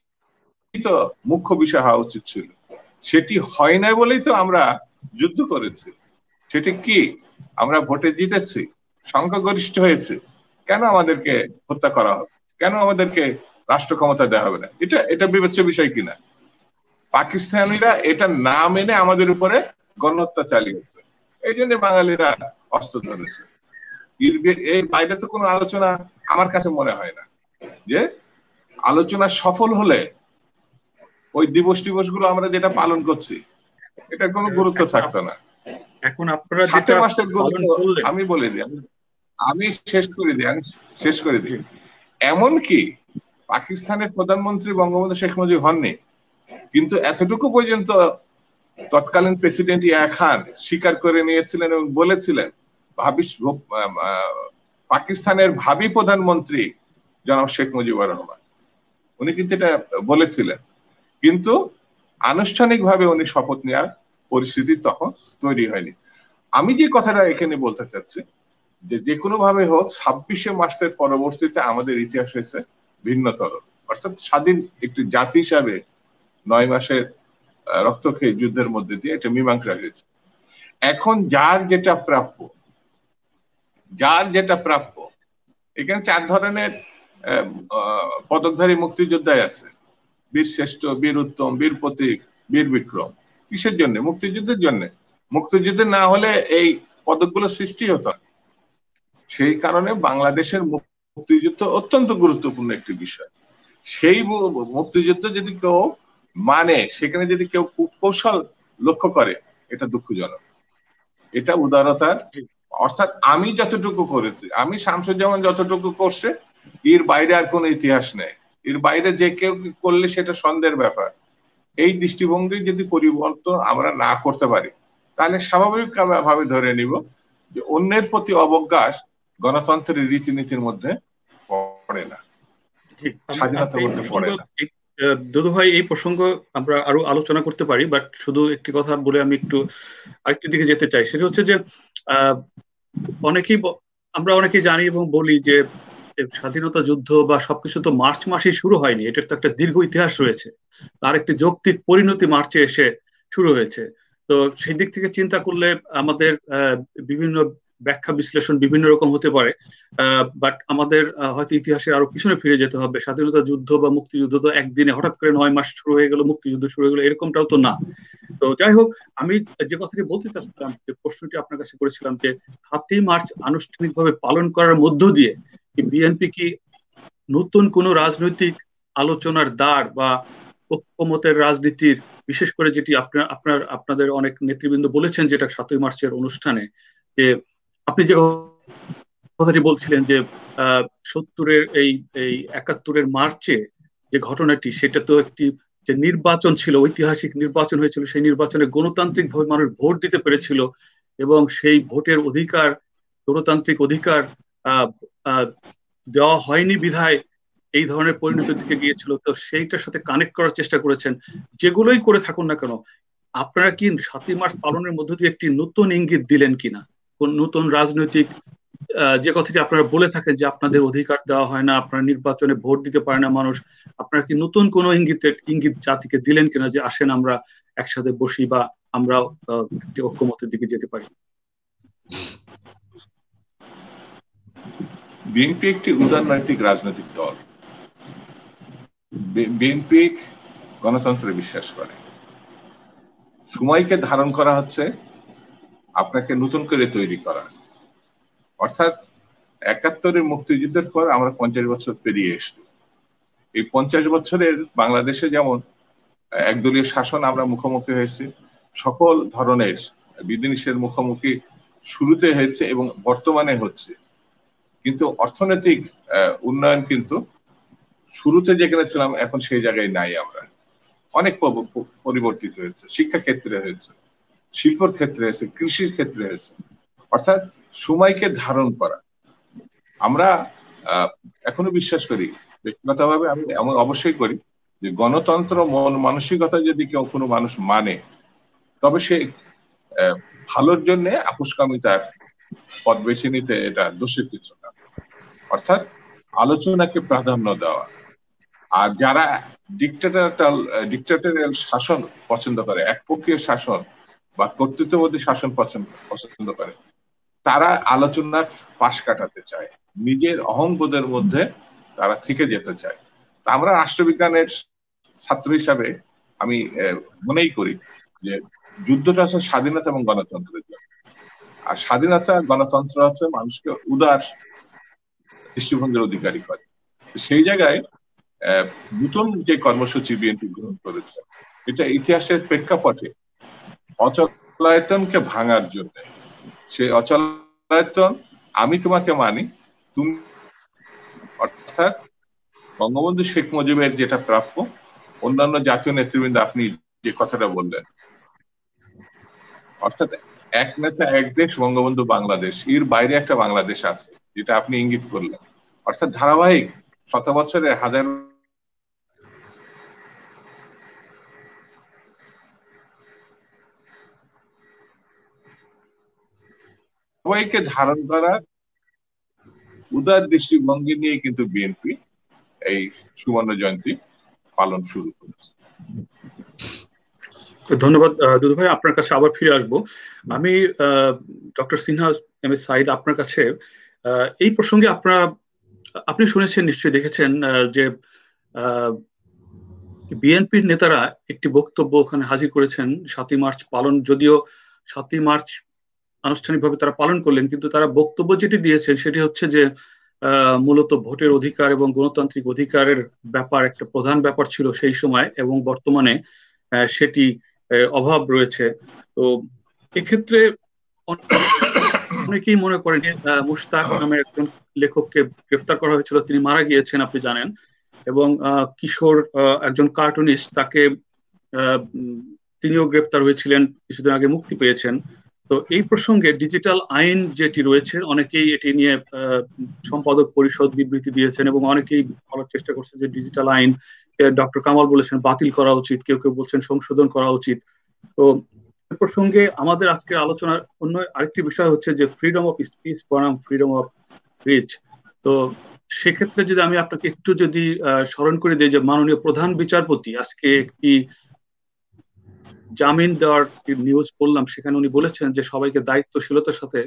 তো মুখ্য বিষয় হওয়া উচিত ছিল। সেটি হয় না বলেই তো আমরা যুদ্ধ করেছি। সেটি কি, আমরা ভোটে জিতেছি, সংখ্যাগরিষ্ঠ হয়েছে, কেন আমাদেরকে হত্যা করা হবে, কেন আমাদেরকে রাষ্ট্র ক্ষমতা দেওয়া হবে না? এটা বিবেচ্য বিষয় কিনা? পাকিস্তানিরা এটা না মেনে আমাদের উপরে গণহত্যা চালিয়েছে, এই জন্য বাঙালিরা অস্ত্র ধরেছে। এই বাইরে তো কোনো আলোচনা আমার কাছে মনে হয় না যে আলোচনা সফল হলে ওই দিবস গুলো আমরা যেটা পালন করছি এটা কোনো গুরুত্ব থাকতো না। এখন আপনারা 7 মাসের গুরুত্ব আমি বলে দিই, আমি শেষ করে দিই। এমনকি পাকিস্তানের প্রধানমন্ত্রী বঙ্গবন্ধু শেখ মুজিব হননি, কিন্তু এতটুকু পর্যন্ত তৎকালীন প্রেসিডেন্ট ইয়া খান স্বীকার করে নিয়েছিলেন এবং বলেছিলেন পাকিস্তানের ভাবি প্রধানমন্ত্রী জনাব শেখ মুজিবুর রহমান, উনি কিন্তু এটা বলেছিলেন, কিন্তু আনুষ্ঠানিকভাবে উনি শপথ নেওয়ার পরিস্থিতি তখন তৈরি হয়নি। আমি যে কথাটা এখানে বলতে চাচ্ছি যে কোনো ভাবে হোক 26শে মার্চের পরবর্তীতে আমাদের ইতিহাস হয়েছে ভিন্নতর। অর্থাৎ স্বাধীন একটি জাতি হিসাবে 9 মাসের রক্তক্ষয়ী যুদ্ধের মধ্যে দিয়ে এটা মীমাংসা হয়েছে। এখন যার যেটা প্রাপ্য, এখানে 4 ধরনের পদকধারী মুক্তিযোদ্ধাই আছে, বীর শ্রেষ্ঠ, বীর উত্তম, বীর প্রতীক, বীর বিক্রম। কিসের জন্য? মুক্তিযুদ্ধের জন্য। মুক্তিযুদ্ধ না হলে এই পদকগুলো সৃষ্টি হতো না। সেই কারণে বাংলাদেশের মুক্তিযুদ্ধ অত্যন্ত গুরুত্বপূর্ণ একটি বিষয়। সেই মুক্তিযুদ্ধ যদি কেউ মানে, সেখানে যদি কেউ কৌশল লক্ষ্য করে, এটা দুঃখজনক, এটা উদারতার। অর্থাৎ আমি যতটুকু করেছি, আমি শামসুজ্জামান যতটুকু করছে, এর বাইরে আর কোনো ইতিহাস নেই, এর বাইরে যে কেউ করলে সেটা সন্দেহের ব্যাপার। এই দৃষ্টিভঙ্গি যদি পরিবর্তন আমরা না করতে পারি, তাহলে স্বাভাবিকভাবে ধরে নিব যে অন্যের প্রতি অবজ্ঞা গণতন্ত্রের রীতিনীতির মধ্যে পড়ে না, স্বাধীনতার মধ্যে পড়ে না। দুদু ভাই, এই প্রসঙ্গ আমরা আরো আলোচনা করতে পারি, বাট শুধু একটি কথা বলে আমি একটু আরেকটি দিকে যেতে চাই। সেটা হচ্ছে যে আমরা অনেকেই জানি এবং বলি যে স্বাধীনতা যুদ্ধ বা সবকিছু তো মার্চ মাসেই শুরু হয়নি, এটার তো একটা দীর্ঘ ইতিহাস রয়েছে, তার একটি যৌক্তিক পরিণতি মার্চে এসে শুরু হয়েছে। তো সেই দিক থেকে চিন্তা করলে আমাদের বিভিন্ন ব্যাখ্যা বিশ্লেষণ বিভিন্ন রকম হতে পারে, বাট আমাদের হয়তো ইতিহাসে আরো পিছনে ফিরে যেতে হবে। স্বাধীনতা যুদ্ধ বা মুক্তিযুদ্ধ তো একদিনে হঠাৎ করে 9 মাস শুরু হয়ে গেল, মুক্তিযুদ্ধ শুরু হয়ে গেল, এরকমটাও তো না। তো যাই হোক, আমি যে কথাটি বলতে চাচ্ছিলাম, যে প্রশ্নটি আপনার কাছে করেছিলাম যে 7ই মার্চ আনুষ্ঠানিকভাবে পালন করার মধ্য দিয়ে বিএনপি কি নতুন কোন রাজনৈতিক আলোচনার দ্বার বা ঐক্যমতের রাজনীতির, বিশেষ করে যেটি আপনাদের অনেক নেতৃবৃন্দ বলেছেন যেটা 7ই মার্চের অনুষ্ঠানে, যে আপনি যে কথাটি বলছিলেন যে 70-এর এই 71-এর মার্চে যে ঘটনাটি, সেটা তো একটি যে নির্বাচন ছিল, ঐতিহাসিক নির্বাচন হয়েছিল, সেই নির্বাচনে গণতান্ত্রিক ভাবে মানুষ ভোট দিতে পেরেছিল এবং সেই ভোটের অধিকার, গণতান্ত্রিক অধিকার দেওয়া হয়নি বিধায় এই ধরনের পরিণতির দিকে গিয়েছিল। তো সেইটার সাথে কানেক্ট করার চেষ্টা করেছেন। যেগুলোই করে থাকুন না কেন, আপনারা কি 7ই মার্চ পালনের মধ্য দিয়ে একটি নতুন ইঙ্গিত দিলেন কিনা, কোন নতুন রাজনৈতিক, যে কথাটি আপনারা বলে থাকেন যে আপনাদের অধিকার দেওয়া হয় না, আপনারা নির্বাচনে ভোট দিতে পারে না মানুষ, আপনারা কি নতুন কোন ইঙ্গিত জাতিকে দিলেন কিনা যে আসেন আমরা একসাথে বসি বা আমরা একটি ঐক্যমতের দিকে যেতে পারি? বিএনপি একটি উদারনৈতিক রাজনৈতিক দল। বিএনপি গণতন্ত্রে বিশ্বাস করে। সময়কে ধারণ করা হচ্ছে আপনাকে নতুন করে তৈরি করা। অর্থাৎ ৭১-এর মুক্তিযুদ্ধের পর আমরা ৫০ বছর পেরিয়ে এসেছি। এই ৫০ বছরের বাংলাদেশে যেমন একদলীয় শাসন আমরা মুখোমুখি হয়েছি, সকল ধরনের বিধিনিষেধের মুখোমুখি শুরুতে হয়েছে এবং বর্তমানে হচ্ছে। কিন্তু অর্থনৈতিক উন্নয়ন কিন্তু শুরুতে যেখানে ছিলাম এখন সেই জায়গায় নাই। আমরা অনেক পরিবর্তিত হয়েছে, শিক্ষা ক্ষেত্রে হয়েছে, শিল্পর ক্ষেত্রে হয়েছে, কৃষির ক্ষেত্রে হয়েছে। অর্থাৎ সময়কে ধারণ করা। আমরা এখনো বিশ্বাস করি, ব্যক্তিগতভাবে আমি অবশ্যই করি, যে গণতন্ত্র মন মানসিকতা যদি কেউ কোনো মানুষ মানে, তবে সে ভালোর জন্য আপোষকামিতার পথ বেছে নিতে এটা দোষের কিছু না। অর্থাৎ আলোচনাকে প্রাধান্য দেওয়া। আর যারা ডিক্টেটরিয়াল শাসন পছন্দ করে, একপক্ষীয় শাসন বা কর্তৃত্ববাদী শাসন পছন্দ করে, তারা আলোচনার পাশ কাটাতে চায়, নিজের অহংবোধের মধ্যে তারা থেকে যেতে চায়। আমরা রাষ্ট্রবিজ্ঞানের ছাত্র হিসাবে আমি মনেই করি যে যুদ্ধটা হচ্ছে স্বাধীনতা এবং গণতন্ত্রের জন্য। আর স্বাধীনতা গণতন্ত্র হচ্ছে মানুষকে উদার দৃষ্টিভঙ্গির অধিকারী করে। সেই জায়গায় নতুন যে কর্মসূচি বিএনপি গ্রহণ করেছে, এটা ইতিহাসের প্রেক্ষাপটে অচলায়তনকে ভাঙার জন্য। সেই অচলায়তন আমি তোমাকে মানি, তুমি, অর্থাৎ বঙ্গবন্ধু শেখ মুজিবের যেটা প্রাপ্য, অন্যান্য জাতীয় নেতৃবৃন্দ আপনি যে কথাটা বললেন, অর্থাৎ এক নেতা এক দেশ, বঙ্গবন্ধু বাংলাদেশ, এর বাইরে একটা বাংলাদেশ আছে, যেটা আপনি ইঙ্গিত করলেন। অর্থাৎ ধারাবাহিক শত বছরের হাজার সবাইকে ধারণ করার উদার দৃষ্টিভঙ্গি নিয়ে কিন্তু বিএনপি এই সুবর্ণ জয়ন্তী পালন শুরু করেছে। ধন্যবাদ দুদু ভাই, আপনার কাছে আবার ফিরে আসবো। আমি doctor Sinha M S Saeed, আপনার কাছে এই প্রসঙ্গে আপনি শুনেছেন, নিশ্চয়ই দেখেছেন যে বিএনপির নেতারা একটি বক্তব্য ওখানে হাজির করেছেন ৭ই মার্চ পালন, যদিও ৭ই মার্চ আনুষ্ঠানিকভাবে তারা পালন করলেন, কিন্তু তারা বক্তব্য যেটি দিয়েছেন সেটি হচ্ছে যে মূলত ভোটের অধিকার এবং গণতান্ত্রিক অধিকারের ব্যাপার একটা প্রধান ব্যাপার ছিল সেই সময়, এবং বর্তমানে সেটি অভাব রয়েছে। তো এক্ষেত্রে অনেকেই মনে করেন মুশতাক নামের একজন লেখককে গ্রেপ্তার করা হয়েছিল, তিনি মারা গিয়েছেন আপনি জানেন, এবং কিশোর একজন কার্টুনিস্ট, তাকে তিনিও গ্রেপ্তার হয়েছিলেন, কিছুদিন আগে মুক্তি পেয়েছেন। তো এই প্রসঙ্গে ডিজিটাল আইন যেটি রয়েছে, অনেকেই এটি নিয়ে সম্পাদক পরিষদ বিবৃতি দিয়েছেন এবং অনেকেই বলার চেষ্টা করছেন যে ডিজিটাল আইন, ডক্টর কামাল বলেছেন বাতিল করা উচিত, কেউ কেউ বলছেন সংশোধন করা উচিত। তো এই প্রসঙ্গে আমাদের আজকের আলোচনার অন্য আরেকটি বিষয় হচ্ছে যে ফ্রিডম অফ স্পিচ বনাম ফ্রিডম অফ স্পিচ। তো সেক্ষেত্রে যদি আমি আপনাকে একটু যদি স্মরণ করে দিই যে মাননীয় প্রধান বিচারপতি আজকে একটি জামিন দেওয়ার নিউজ পড়লাম, সেখানে উনি বলেছেন যে সবাইকে দায়িত্বশীলতার সাথে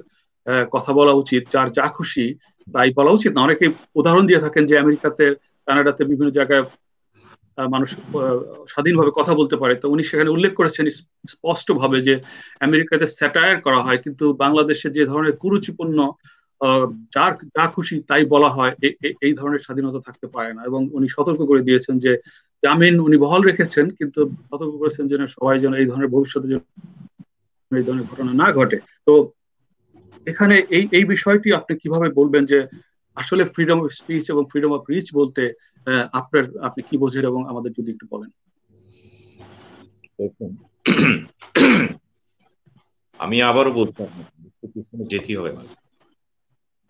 কথা বলা উচিত, যার যা খুশি তাই বলা উচিত না। অনেকে উদাহরণ দিয়ে থাকেন যে আমেরিকাতে, কানাডাতে বিভিন্ন জায়গায় মানুষ স্বাধীনভাবে কথা বলতে পারে। তো উনি সেখানে উল্লেখ করেছেন স্পষ্টভাবে যে আমেরিকাতে স্যাটায়ার করা হয়, কিন্তু বাংলাদেশে যে ধরনের কুরুচিপূর্ণ যার যা খুশি তাই বলা হয়, এই ধরনের স্বাধীনতা থাকতে পারে না। এবং উনি সতর্ক করে দিয়েছেন যে জামিন উনি বহাল রেখেছেন, কিন্তু সতর্ক করেছেন যেন সবাই যেন এই ধরনের ভবিষ্যতে যেন এই ধরনের ঘটনা না ঘটে। তো এখানে এই বিষয়টি আপনি কিভাবে বলবেন যে আসলে ফ্রিডম অফ স্পিচ এবং ফ্রিডম অফ রিচ বলতে আপনি কি বোঝেন, এবং আমাদের যদি একটু বলেন। আমি আবারও বলতে যেতে হবে না,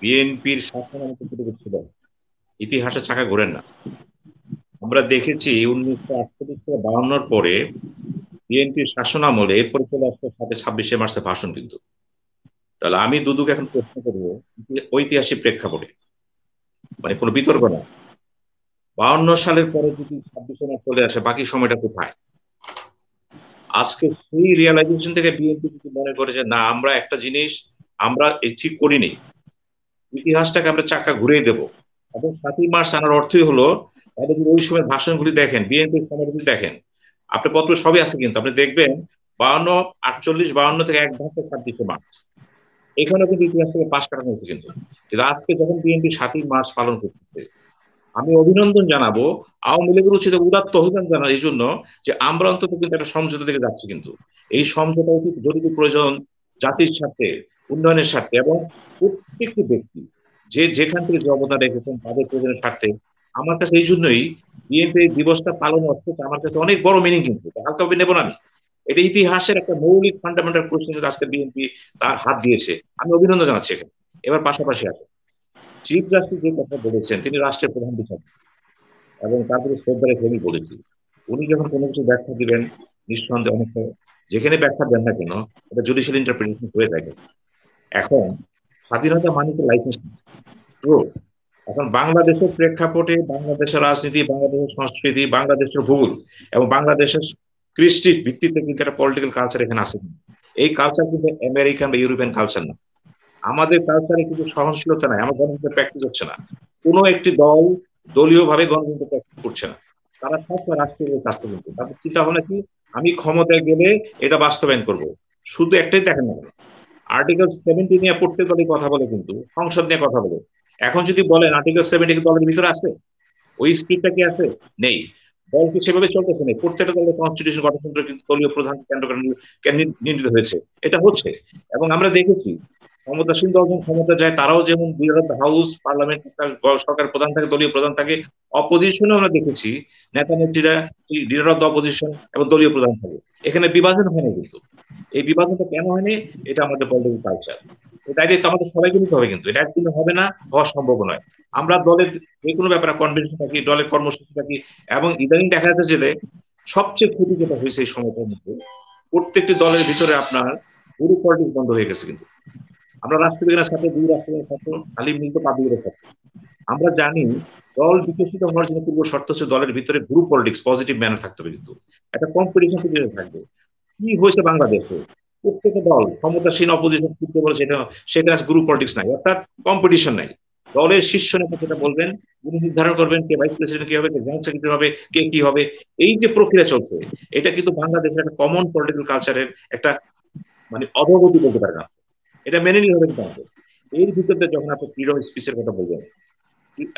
বিএনপির শাসন ছিল, ইতিহাসের চাকা ঘোরেন না। আমরা দেখেছি 1948-52 পরে বিএনপির শাসন আমলে এরপরে চলে আসতে সাথে 26শে মার্চের ভাষণ। কিন্তু তাহলে আমি দুদুকে এখন প্রশ্ন করবো ঐতিহাসিক প্রেক্ষাপটে, মানে কোনো বিতর্ক না, 52 সালের পরে যদি 26শে মার্চ চলে আসে, বাকি সময়টা কোথায়? আজকে সেই রিয়েলাইজেশন থেকে বিএনপি যদি মনে করে যে না, আমরা একটা জিনিস আমরা ঠিক করিনি, ইতিহাসটাকে আমরা চাকা ঘুরিয়ে দেবো। এবং 7ই মার্চ আনার অর্থই হলো তাদের যদি ওই সময় ভাষণগুলি দেখেন, বিএনপির সমাবেশ দেখেন, আপনি পত্র সবই আছে কিন্তু আপনি দেখবেন 52, 48, 52 থেকে এক ধাপে 26শে মার্চ, এখানে কিন্তু ইতিহাস থেকে পাশ কাটানো হয়েছে। কিন্তু কিন্তু আজকে যখন বিএনপি 7ই মার্চ পালন করতেছে, আমি অভিনন্দন জানাবো আওয়ামী লীগের উচিত উদাত্ত অভিযান জানার এই জন্য যে আমরা অন্তত কিন্তু একটা সমঝোতা দিকে যাচ্ছি। কিন্তু এই সমঝোতা উচিত যদি প্রয়োজন জাতির স্বার্থে, উন্নয়নের স্বার্থে এবং প্রত্যেকটি ব্যক্তি যে যেখান থেকে যে অবদান রেখেছেন তাদের প্রয়োজনের স্বার্থে। আমার কাছে এই জন্যই বিএনপি এই দিবসটা পালন অর্থে আমার কাছে অনেক বড় মিনিং, কিন্তু হালকা নেব না আমি। এটা ইতিহাসের একটা মৌলিক ফান্ডামেন্টাল কোশ্চেন আজকে বিএনপি তার হাত দিয়েছে, আমি অভিনন্দন জানাচ্ছি এখানে। এবার পাশাপাশি আছে চিফ জাস্টিস যে কথা বলেছেন, তিনি রাষ্ট্রের প্রধান বিচারপতি এবং তারপরে শ্রদ্ধা রেখে আমি বলেছি উনি যখন কোনো কিছু ব্যাখ্যা দিবেন নিঃসন্দেহে অনেকটা যেখানে ব্যাখ্যা দেন না কেন এটা জুডিশিয়াল ইন্টারপ্রিটেশন হয়ে যায়। এখন স্বাধীনতা মানে তো লাইসেন্স ট্রু। এখন বাংলাদেশের প্রেক্ষাপটে বাংলাদেশের রাজনীতি, বাংলাদেশের সংস্কৃতি, বাংলাদেশের ভূগোল এবং বাংলাদেশের কৃষ্টির ভিত্তিতে কিন্তু একটা পলিটিক্যাল কালচার এখানে আছে। এই কালচার কিন্তু আমেরিকান বা ইউরোপিয়ান কালচার না। আমাদের কালচারে কিন্তু সহনশীলতা নাই, আমার গণতন্ত্র প্র্যাকটিস হচ্ছে না। কোনো একটি দল দলীয় ভাবে গণতন্ত্র প্র্যাকটিস করছে না, তারা সবসময় রাষ্ট্রীয় চাচ্ছে। কিন্তু তাদের চিন্তা ভাবনা কি, আমি ক্ষমতায় গেলে এটা বাস্তবায়ন করব। শুধু একটাই দেখেন না, আর্টিকেল 70 নিয়ে প্রত্যেক দলই কথা বলে, কিন্তু সংসদ নিয়ে কথা বলে। এখন যদি বলেন আর্টিকেল 70 কি দলের ভিতরে আছে, ওই স্পিডটা কি আছে? নেই। দল কি সেভাবে চলতেছে না? প্রত্যেকটা দলের কনস্টিটিউশন গঠনতন্ত্র কিন্তু দলীয় প্রধান কেন্দ্র করে নির্মিত হয়েছে, এটা হচ্ছে। এবং আমরা দেখেছি ক্ষমতাসীন দল যখন ক্ষমতা যায় তারাও যেমন হাউস পার্লামেন্ট সরকার প্রধান থাকে, দলীয় প্রধান থাকে। অপোজিশনে আমরা দেখেছি নেতা নেত্রীরা লিডার অফ দ্য অপোজিশন এবং দলীয় প্রধান থাকে। এখানে বিভাজন হয়নি। কিন্তু এই বিভাজনটা কেন হয়নি? এটা আমাদের পলিটিক্যাল কালচার। এটাই দায়িত্ব আমাদের সবাইকে নিতে হবে, কিন্তু এটা একদিনে হবে না, হওয়া সম্ভব নয়। আমরা দলের যে কোনো ব্যাপারে কনভেনশন থাকি, দলের কর্মসূচি থাকি। এবং ইদানিং দেখা যাচ্ছে যে সবচেয়ে ক্ষতি যেটা হয়েছে এই সময়টার মধ্যে, প্রত্যেকটি দলের ভিতরে আপনার গুরু পলিটিক্স বন্ধ হয়ে গেছে। কিন্তু আমরা রাষ্ট্রবিজ্ঞানের সাথে দুই রাষ্ট্রবিজ্ঞানের ছাত্র, খালি মিলত পাবলিকের ছাত্র। আমরা জানি দল বিকশিত হওয়ার জন্য পূর্ব শর্ত হচ্ছে দলের ভিতরে গ্রুপ পলিটিক্স পজিটিভ ম্যানার থাকতে হবে, কিন্তু একটা কম্পিটিশন থাকবে। কি হয়েছে বাংলাদেশে, প্রত্যেকটা দল ক্ষমতাসীন অপোজিশন করতে বলেছে, এটা সেখানে গ্রুপ পলিটিক্স নাই, অর্থাৎ কম্পিটিশন নাই। দলের শীর্ষ নেতা যেটা বলবেন উনি নির্ধারণ করবেন কে ভাইস প্রেসিডেন্ট কি হবে, কে জেনারেল সেক্রেটারি হবে, কে কি হবে। এই যে প্রক্রিয়া চলছে, এটা কিন্তু বাংলাদেশের একটা কমন পলিটিক্যাল কালচারের একটা মানে অধোগতি বলতে পারে না। এটা মেনে নিতে হবে। কিন্তু এর ভিতরে যখন আপনি ফ্রিডম স্পিচের কথা বলবেন,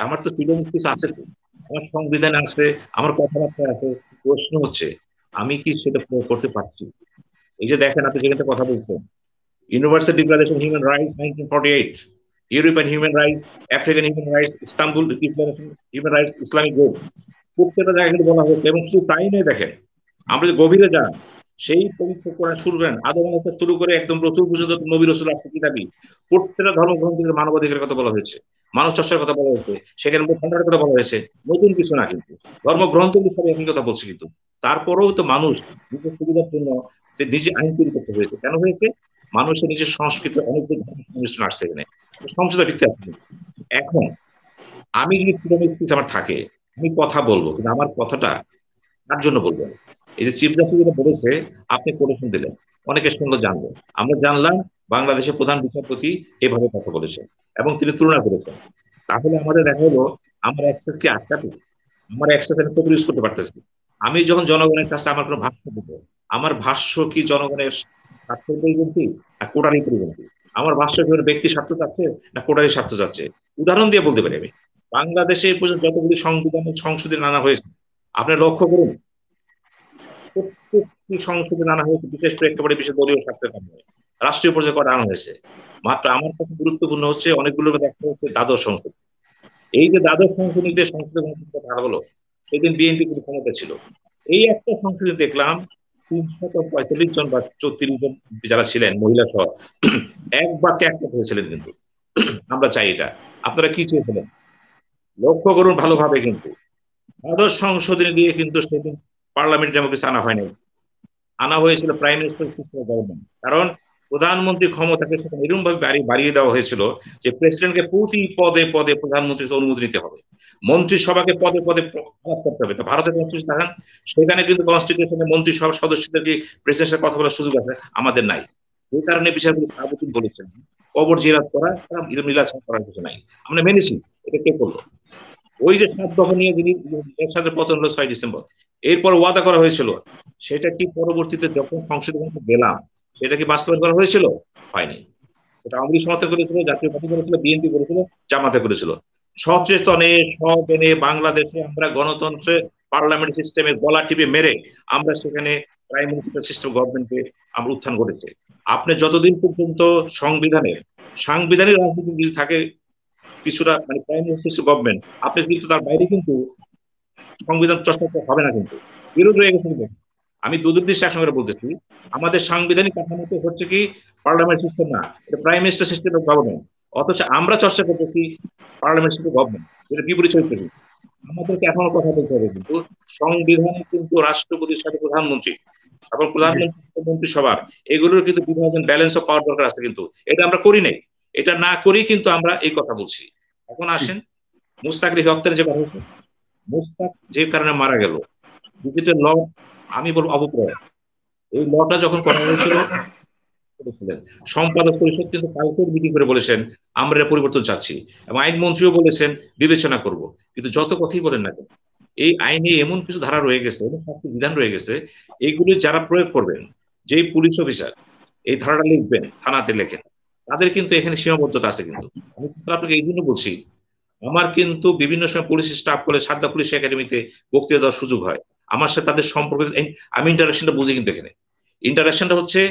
আমার তো ফ্রিডম স্পিচ আছে, তো আমার সংবিধানে আছে, আমার কথাবার্তা আছে। প্রশ্ন হচ্ছে আমি কি সেটা প্রয়োগ করতে পারছি? এই যে দেখেন আপনি যেখানে কথা বলছেন, universal declaration human rights 1948, European human rights, African human rights, Istanbul declaration human rights, Islamic code, প্রত্যেকটা জায়গায় কিন্তু বলা হয়েছে। এবং শুধু তাই নয়, দেখেন আমরা যদি গভীরে যান, সেই পবিত্র কোরআন শুরু করেন আদম আলাইহিস শুরু করে একদম রসুল পর্যন্ত নবী রসুল আছে কিতাবি, প্রত্যেকটা ধর্মগ্রন্থের মানবাধিকারের কথা বলা হয়েছে, মানব চর্চার কথা বলা হয়েছে, সেখানে ঠান্ডার কথা বলা হয়েছে। নতুন কিছু না, কিন্তু ধর্মগ্রন্থগুলি সব একই কথা বলছে। কিন্তু তারপরেও তো মানুষ নিজের সুবিধার জন্য নিজে আইন তৈরি করতে হয়েছে। কেন হয়েছে? মানুষের নিজের সংস্কৃতি অনেক সংমিশ্রণ আসছে এখানে, সমঝোতা ভিত্তি আছে। এখন আমি যদি ফ্রিডম স্পিচ আমার থাকে, আমি কথা বলবো, কিন্তু আমার কথাটা তার জন্য বলবেন। এই যে চিফ জাস্টিস যেটা বলেছে, আপনি কোটেশন দিলেন, অনেকের সঙ্গে জানবো, আমরা জানলাম বাংলাদেশের প্রধান বিচারপতি এভাবে কথা বলেছেন এবং তিনি তুলনা করেছেন। তাহলে আমাদের দেখা হলো আমার অ্যাক্সেস কি আছে? আমার অ্যাক্সেস আমি কত ইউজ করতে পারতেছি? আমি যখন জনগণের কাছে আমার কোনো ভাষ্য দেবো, আমার ভাষ্য কি জনগণের স্বার্থের পরিপন্থী না কোটারি পরিপন্থী? আমার ভাষ্য কি ব্যক্তি স্বার্থ চাচ্ছে না কোটারি স্বার্থ চাচ্ছে? উদাহরণ দিয়ে বলতে পারি আমি, বাংলাদেশে এই পর্যন্ত যতগুলি সংবিধানের সংশোধন আনা হয়েছে, আপনি লক্ষ্য করুন প্রত্যেকটি সংশোধন আনা হয়েছে বিশেষ প্রেক্ষাপটে, বিশেষ দলীয় স্বার্থের কারণে। রাষ্ট্রীয় পর্যায়ে করা আনা হয়েছে। মাত্র আমার কাছে গুরুত্বপূর্ণ হচ্ছে অনেকগুলো দেখা হচ্ছে দ্বাদশ সংশোধন। এই যে দ্বাদশ সংশোধনীতে সংসদে কথা হলো, সেদিন বিএনপি কিন্তু ক্ষমতা ছিল। এই একটা সংসদে দেখলাম 345 জন বা 34 জন যারা ছিলেন মহিলা সহ এক বাক্যে একমত হয়েছিলেন। কিন্তু আমরা চাই এটা, আপনারা কি চেয়েছিলেন লক্ষ্য করুন ভালোভাবে। কিন্তু দ্বাদশ সংশোধনী দিয়ে কিন্তু সেদিন পার্লামেন্ট ডেমোক্রেসি আনা হয়নি, আনা হয়েছিল প্রাইম মিনিস্টার সিস্টেম গভর্নমেন্ট। কারণ প্রধানমন্ত্রী ক্ষমতাকে সেখানে এরকম ভাবে বাড়িয়ে দেওয়া হয়েছিল যে প্রেসিডেন্টকে প্রতি পদে পদে প্রধানমন্ত্রীর অনুমতি নিতে হবে, মন্ত্রিসভাকে পদে পদে আলাপ করতে হবে। তো ভারতের কনস্টিটিউশন দেখেন, সেখানে কিন্তু কনস্টিটিউশনে মন্ত্রিসভার সদস্যদেরকে প্রেসিডেন্টের কথা বলার সুযোগ আছে, আমাদের নাই। এই কারণে বিচারপতি সাহাবুদ্দিন বলেছেন কবর জিয়ারত করা, মিলাদ করার কিছু নাই, আমরা মেনেছি। এটা কে করলো? ওই যে 7 দফা নিয়ে যিনি এরশাদের পতন হলো 6 ডিসেম্বর, এরপর ওয়াদা করা হয়েছিল, সেটা কি পরবর্তীতে যখন সংসদে গেলাম সেটা কি বাস্তবায়ন করা হয়েছিল? হয়নি। সেটা আওয়ামী লীগ সমর্থন করেছিল, জাতীয় পার্টি করেছিল, বিএনপি করেছিল, জামাতে করেছিল। সচেতনে সব এনে বাংলাদেশে আমরা গণতন্ত্রে পার্লামেন্ট সিস্টেমে গলা টিপে মেরে আমরা সেখানে প্রাইম মিনিস্টার সিস্টেম গভর্নমেন্টকে আমরা উত্থান করেছে। আপনি যতদিন পর্যন্ত সাংবিধানিক রাজনীতি যদি থাকে কিছুটা, মানে প্রাইম মিনিস্টার গভর্নমেন্ট, আপনি কিন্তু তার বাইরে কিন্তু সংবিধান চর্চা হবে না, কিন্তু বিরোধ হয়ে গেছে। কিন্তু আমি দুদৃষ্টি একসঙ্গে বলতেছি, আমাদের সাংবিধানিক কাঠামোতে হচ্ছে কি পার্লামেন্ট সিস্টেম না, এটা prime minister system of government, অথচ আমরা চর্চা করতেছি পার্লামেন্ট সিস্টেম গভর্নমেন্ট, যেটা বিপরীত চরিত্র। আমাদেরকে এখনো কথা বলতে হবে, কিন্তু সংবিধানে কিন্তু রাষ্ট্রপতির সাথে প্রধানমন্ত্রী এবং প্রধানমন্ত্রী মন্ত্রিসভার এগুলোর কিন্তু বিভাজন, ব্যালেন্স অফ পাওয়ার দরকার আছে, কিন্তু এটা আমরা করি নাই। এটা না করি কিন্তু আমরা এই কথা বলছি। এখন আসেন মুস্তাক হত্যার যে কথা হচ্ছে, মুস্তাক যে কারণে মারা গেল, ডিজিটাল ল আমি বলবো অপপ্রয়োগ। এই লটা যখন করা হয়েছিল সম্পাদক পরিষদ কিন্তু কালকের মিটিং করে বলেছেন আমরা পরিবর্তন চাচ্ছি, এবং আইনমন্ত্রীও বলেছেন বিবেচনা করব। কিন্তু যত কথাই বলেন না কেন, এই আইনে এমন কিছু ধারা রয়ে গেছে, শাস্তি বিধান রয়ে গেছে, এইগুলি যারা প্রয়োগ করবেন, যেই পুলিশ অফিসার এই ধারাটা লিখবেন, থানাতে লেখেন, তাদের কিন্তু এখানে সীমাবদ্ধতা আছে। কিন্তু আমি আপনাকে এই জন্য বলছি, আমার কিন্তু বিভিন্ন সময় পুলিশ স্টাফ করে সারদা পুলিশ একাডেমিতে বক্তৃতা দেওয়ার সুযোগ হয়, আমার সাথে তাদের সম্পর্কে আমি ইন্টারাকশনটা বুঝি। কিন্তু এখানে ইন্টারাকশনটা হচ্ছে,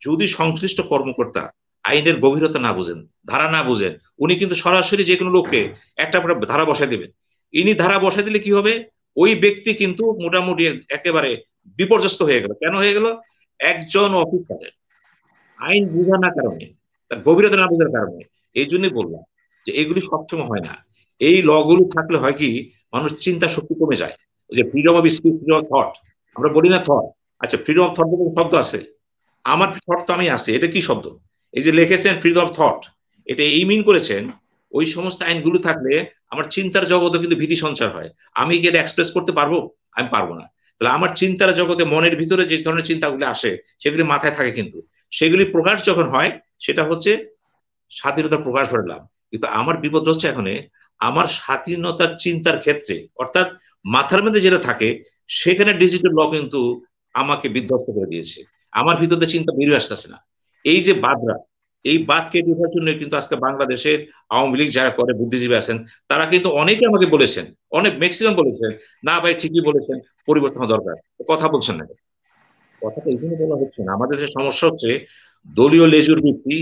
যদি সংশ্লিষ্ট কর্মকর্তা আইনের গভীরতা না বুঝেন, ধারা না বুঝেন, উনি কিন্তু সরাসরি যে কোনো লোককে একটা ধারা বসায় দেবেন। ইনি ধারা বসায় দিলে কি হবে, ওই ব্যক্তি কিন্তু মোটামুটি একেবারে বিপর্যস্ত হয়ে গেল। কেন হয়ে গেল? একজন অফিসারের আইন বোঝা না কারণে, তার গভীরতা না বোঝার কারণে। এই জন্যই বললাম যে এগুলি সবসময় হয় না। এই লগুলো থাকলে হয় কি, মানুষ চিন্তা শক্তি কমে যায়। যে freedom of speech, freedom of thought, আমরা বলি না থট, আচ্ছা ফ্রিডম অফ থট বলে শব্দ আছে, আমার থট তো আমি আছে, এটা কি শব্দ? এই যে লিখেছেন ফ্রিডম অফ থট, এটা এই মিন করেছেন ওই সমস্ত আইনগুলো থাকলে আমার চিন্তার জগতে কিন্তু ভীতি সঞ্চার হয়। আমি কি এটা এক্সপ্রেস করতে পারবো? আমি পারবো না। তাহলে আমার চিন্তার জগতে মনের ভিতরে যে ধরনের চিন্তাগুলি আসে সেগুলি মাথায় থাকে, কিন্তু সেগুলি প্রকাশ যখন হয় সেটা হচ্ছে স্বাধীনতার প্রকাশ ঘটালাম। কিন্তু আমার বিপদ হচ্ছে এখানে, আমার স্বাধীনতার চিন্তার ক্ষেত্রে, অর্থাৎ মাথার মধ্যে যেটা থাকে, সেখানে ডিজিটাল ল কিন্তু আমাকে বিধ্বস্ত করে দিয়েছে। আমার ভিতরে চিন্তা বেরিয়ে আসতেছে না। এই যে বাদরা, এই বাদ কেটে ওঠার জন্য কিন্তু আজকে বাংলাদেশের আওয়ামী লীগ যারা করে, বুদ্ধিজীবী আছেন, তারা কিন্তু অনেকে আমাকে বলেছেন, অনেক ম্যাক্সিমাম বলেছেন, না ভাই ঠিকই বলেছেন, পরিবর্তন দরকার। কথা বলছেন না, কথাটা এই জন্য বলা হচ্ছে না। আমাদের যে সমস্যা হচ্ছে দলীয় লেজুর বৃত্তি,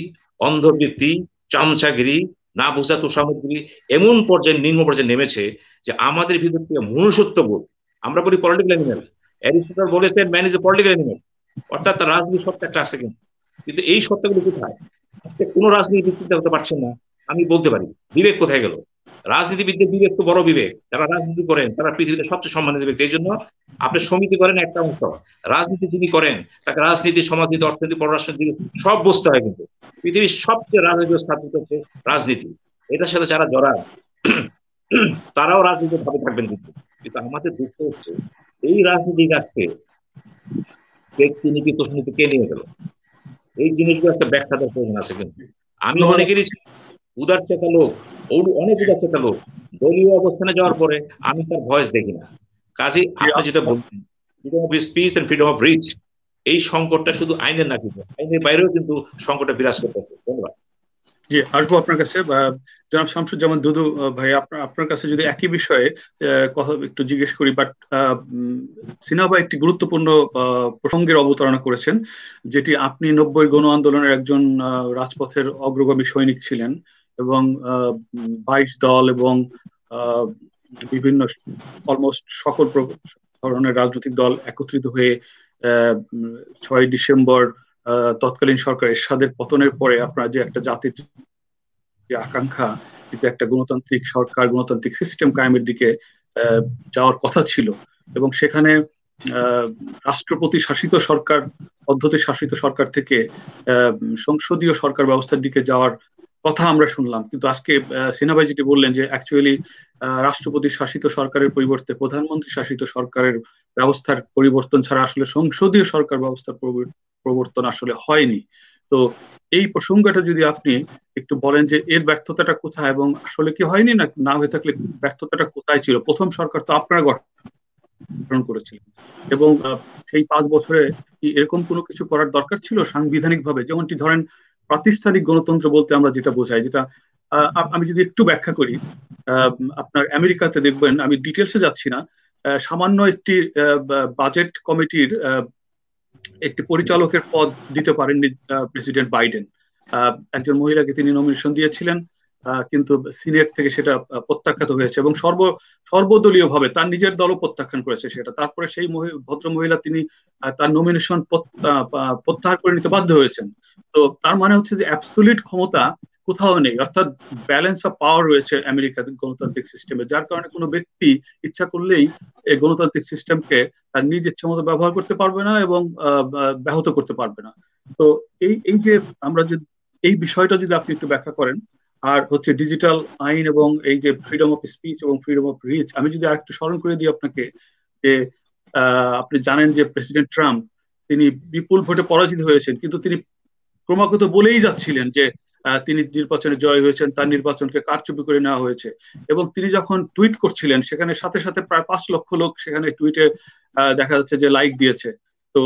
অন্ধবৃত্তি, চামচাগিরি, না বোঝা তোষামতগিরি এমন পর্যায়ে, নিম্ন পর্যায়ে নেমেছে যে আমাদের ভিতর থেকে মনুষ্যত্ব বোধ, আমরা বলি পলিটিক্যাল অ্যানিমেল, অ্যারিস্টটল বলেছেন man is a political animal, অর্থাৎ তার রাজনীতি সত্তা একটা আছে। কিন্তু এই সত্তাগুলো কোথায়? আজকে কোনো রাজনীতি চিন্তা করতে পারছেন না। আমি বলতে পারি বিবেক কোথায় গেল? রাজনীতিবিদদের বিবেক তো বড় বিবেক, যারা রাজনীতি করেন তারা পৃথিবীতে সবচেয়ে সম্মানিত ব্যক্তি। এই জন্য আপনি সমিতি করেন একটা অংশ, রাজনীতি যিনি করেন তাকে রাজনীতি, সমাজনীতি, অর্থনীতি, পররাষ্ট্রনীতি সব বুঝতে হয়। কিন্তু পৃথিবীর সবচেয়ে রাজনীতি ছাত্র হচ্ছে রাজনীতি। এটার সাথে যারা জড়ান তারাও রাজনীতি ভাবে থাকবেন। কিন্তু কিন্তু আমাদের দুঃখ হচ্ছে এই রাজনীতি আজকে ব্যক্তি নীতি, প্রশ্ননীতি কে নিয়ে গেল, এই জিনিসগুলো একটা ব্যাখ্যা দেওয়ার প্রয়োজন আছে। কিন্তু আমি অনেকেরই উদার চেতা লোক, অনেক উদার চেতা লোক, দলীয় অবস্থানে যাওয়ার পরে আমি তার ভয়েস দেখি না। কাজে আপনি যেটা বলছেন freedom of speech and freedom of reach, এই সংকটটা শুধু আইনের না, কিন্তু আইনের বাইরেও কিন্তু সংকটটা বিরাজ করতেছে। ধন্যবাদ। জি, আসবো আপনার কাছে। জনাব শামসুজ্জামান দুদু ভাই, আপনার কাছে যদি একই বিষয়ে কথা একটু জিজ্ঞেস করি, বাট সিনহা ভাই একটি গুরুত্বপূর্ণ প্রসঙ্গের অবতারণা করেছেন, যেটি আপনি 90 গণ আন্দোলনের একজন রাজপথের অগ্রগামী সৈনিক ছিলেন, এবং 22 দল এবং বিভিন্ন অলমোস্ট সকল ধরনের রাজনৈতিক দল একত্রিত হয়ে 6 ডিসেম্বর তৎকালীন সরকার এরশাদের পতনের পরে আপনার যে একটা জাতির যে আকাঙ্ক্ষা, কিন্তু একটা গণতান্ত্রিক সরকার, গণতান্ত্রিক সিস্টেম কায়েমের দিকে যাওয়ার কথা ছিল, এবং সেখানে রাষ্ট্রপতি শাসিত সরকার, পদ্ধতি শাসিত সরকার থেকে সংসদীয় সরকার ব্যবস্থার দিকে যাওয়ার কথা আমরা শুনলাম। কিন্তু আজকে সিনহা ভাই যেটি বললেন যে অ্যাকচুয়ালি রাষ্ট্রপতি শাসিত সরকারের পরিবর্তে প্রধানমন্ত্রী শাসিত সরকারের ব্যবস্থার পরিবর্তন ছাড়া আসলে সংসদীয় সরকার ব্যবস্থার প্রবর্তন আসলে হয়নি। তো এই প্রসঙ্গটা যদি আপনি একটু বলেন যে এর ব্যর্থতাটা কোথায় এবং আসলে কি হয়নি, না না হয়ে থাকলে ব্যর্থতাটা কোথায় ছিল? প্রথম সরকার তো আপনারা গঠন করেছিলেন এবং সেই 5 বছরে কি এরকম কোনো কিছু করার দরকার ছিল সাংবিধানিক ভাবে? যেমনটি ধরেন প্রাতিষ্ঠানিক গণতন্ত্র বলতে আমরা যেটা বোঝাই, যেটা আমি যদি একটু ব্যাখ্যা করি, আপনার আমেরিকাতে দেখবেন, আমি ডিটেলসে যাচ্ছি না, সামান্য একটি বাজেট কমিটির একটি পরিচালকের পদ দিতে পারেননি প্রেসিডেন্ট বাইডেন। একজন মহিলাকে তিনি নমিনেশন দিয়েছিলেন, কিন্তু সিনেট থেকে সেটা প্রত্যাখ্যাত হয়েছে এবং সর্বদলীয় ভাবে তার নিজের দলও প্রত্যাখ্যান করেছে সেটা। তারপরে সেই ভদ্র মহিলা তিনি তার নমিনেশন প্রত্যাহার করে নিতে বাধ্য হয়েছেন। তো তার মানে হচ্ছে যে অ্যাবসলিউট ক্ষমতা কোথাও নেই, অর্থাৎ ব্যালেন্স অফ পাওয়ার রয়েছে আমেরিকার গণতান্ত্রিক সিস্টেমে, যার কারণে কোনো ব্যক্তি ইচ্ছা করলেই এই গণতান্ত্রিক সিস্টেমকে তার নিজ ইচ্ছা মতো ব্যবহার করতে পারবে না এবং ব্যাহত করতে পারবে না। তো এই যে আমরা যদি এই বিষয়টা যদি আপনি একটু ব্যাখ্যা করেন, আর হচ্ছে ডিজিটাল আইন এবং এই যে ফ্রিডম অফ স্পিচ এবং ফ্রিডম অফ রিচ, আমি যদি আরেকটু স্মরণ করে দিই আপনাকে যে আপনি জানেন যে প্রেসিডেন্ট ট্রাম্প তিনি বিপুল ভোটে পরাজিত হয়েছেন, কিন্তু তিনি ক্রমাগত বলেই যাচ্ছিলেন যে তিনি নির্বাচনে জয় হয়েছেন, তার নির্বাচনকে কারচুপি করে নেওয়া হয়েছে। এবং তিনি যখন টুইট করছিলেন সেখানে সাথে সাথে প্রায় 5 লক্ষ লোক সেখানে টুইটে দেখা যাচ্ছে যে লাইক দিয়েছে। তো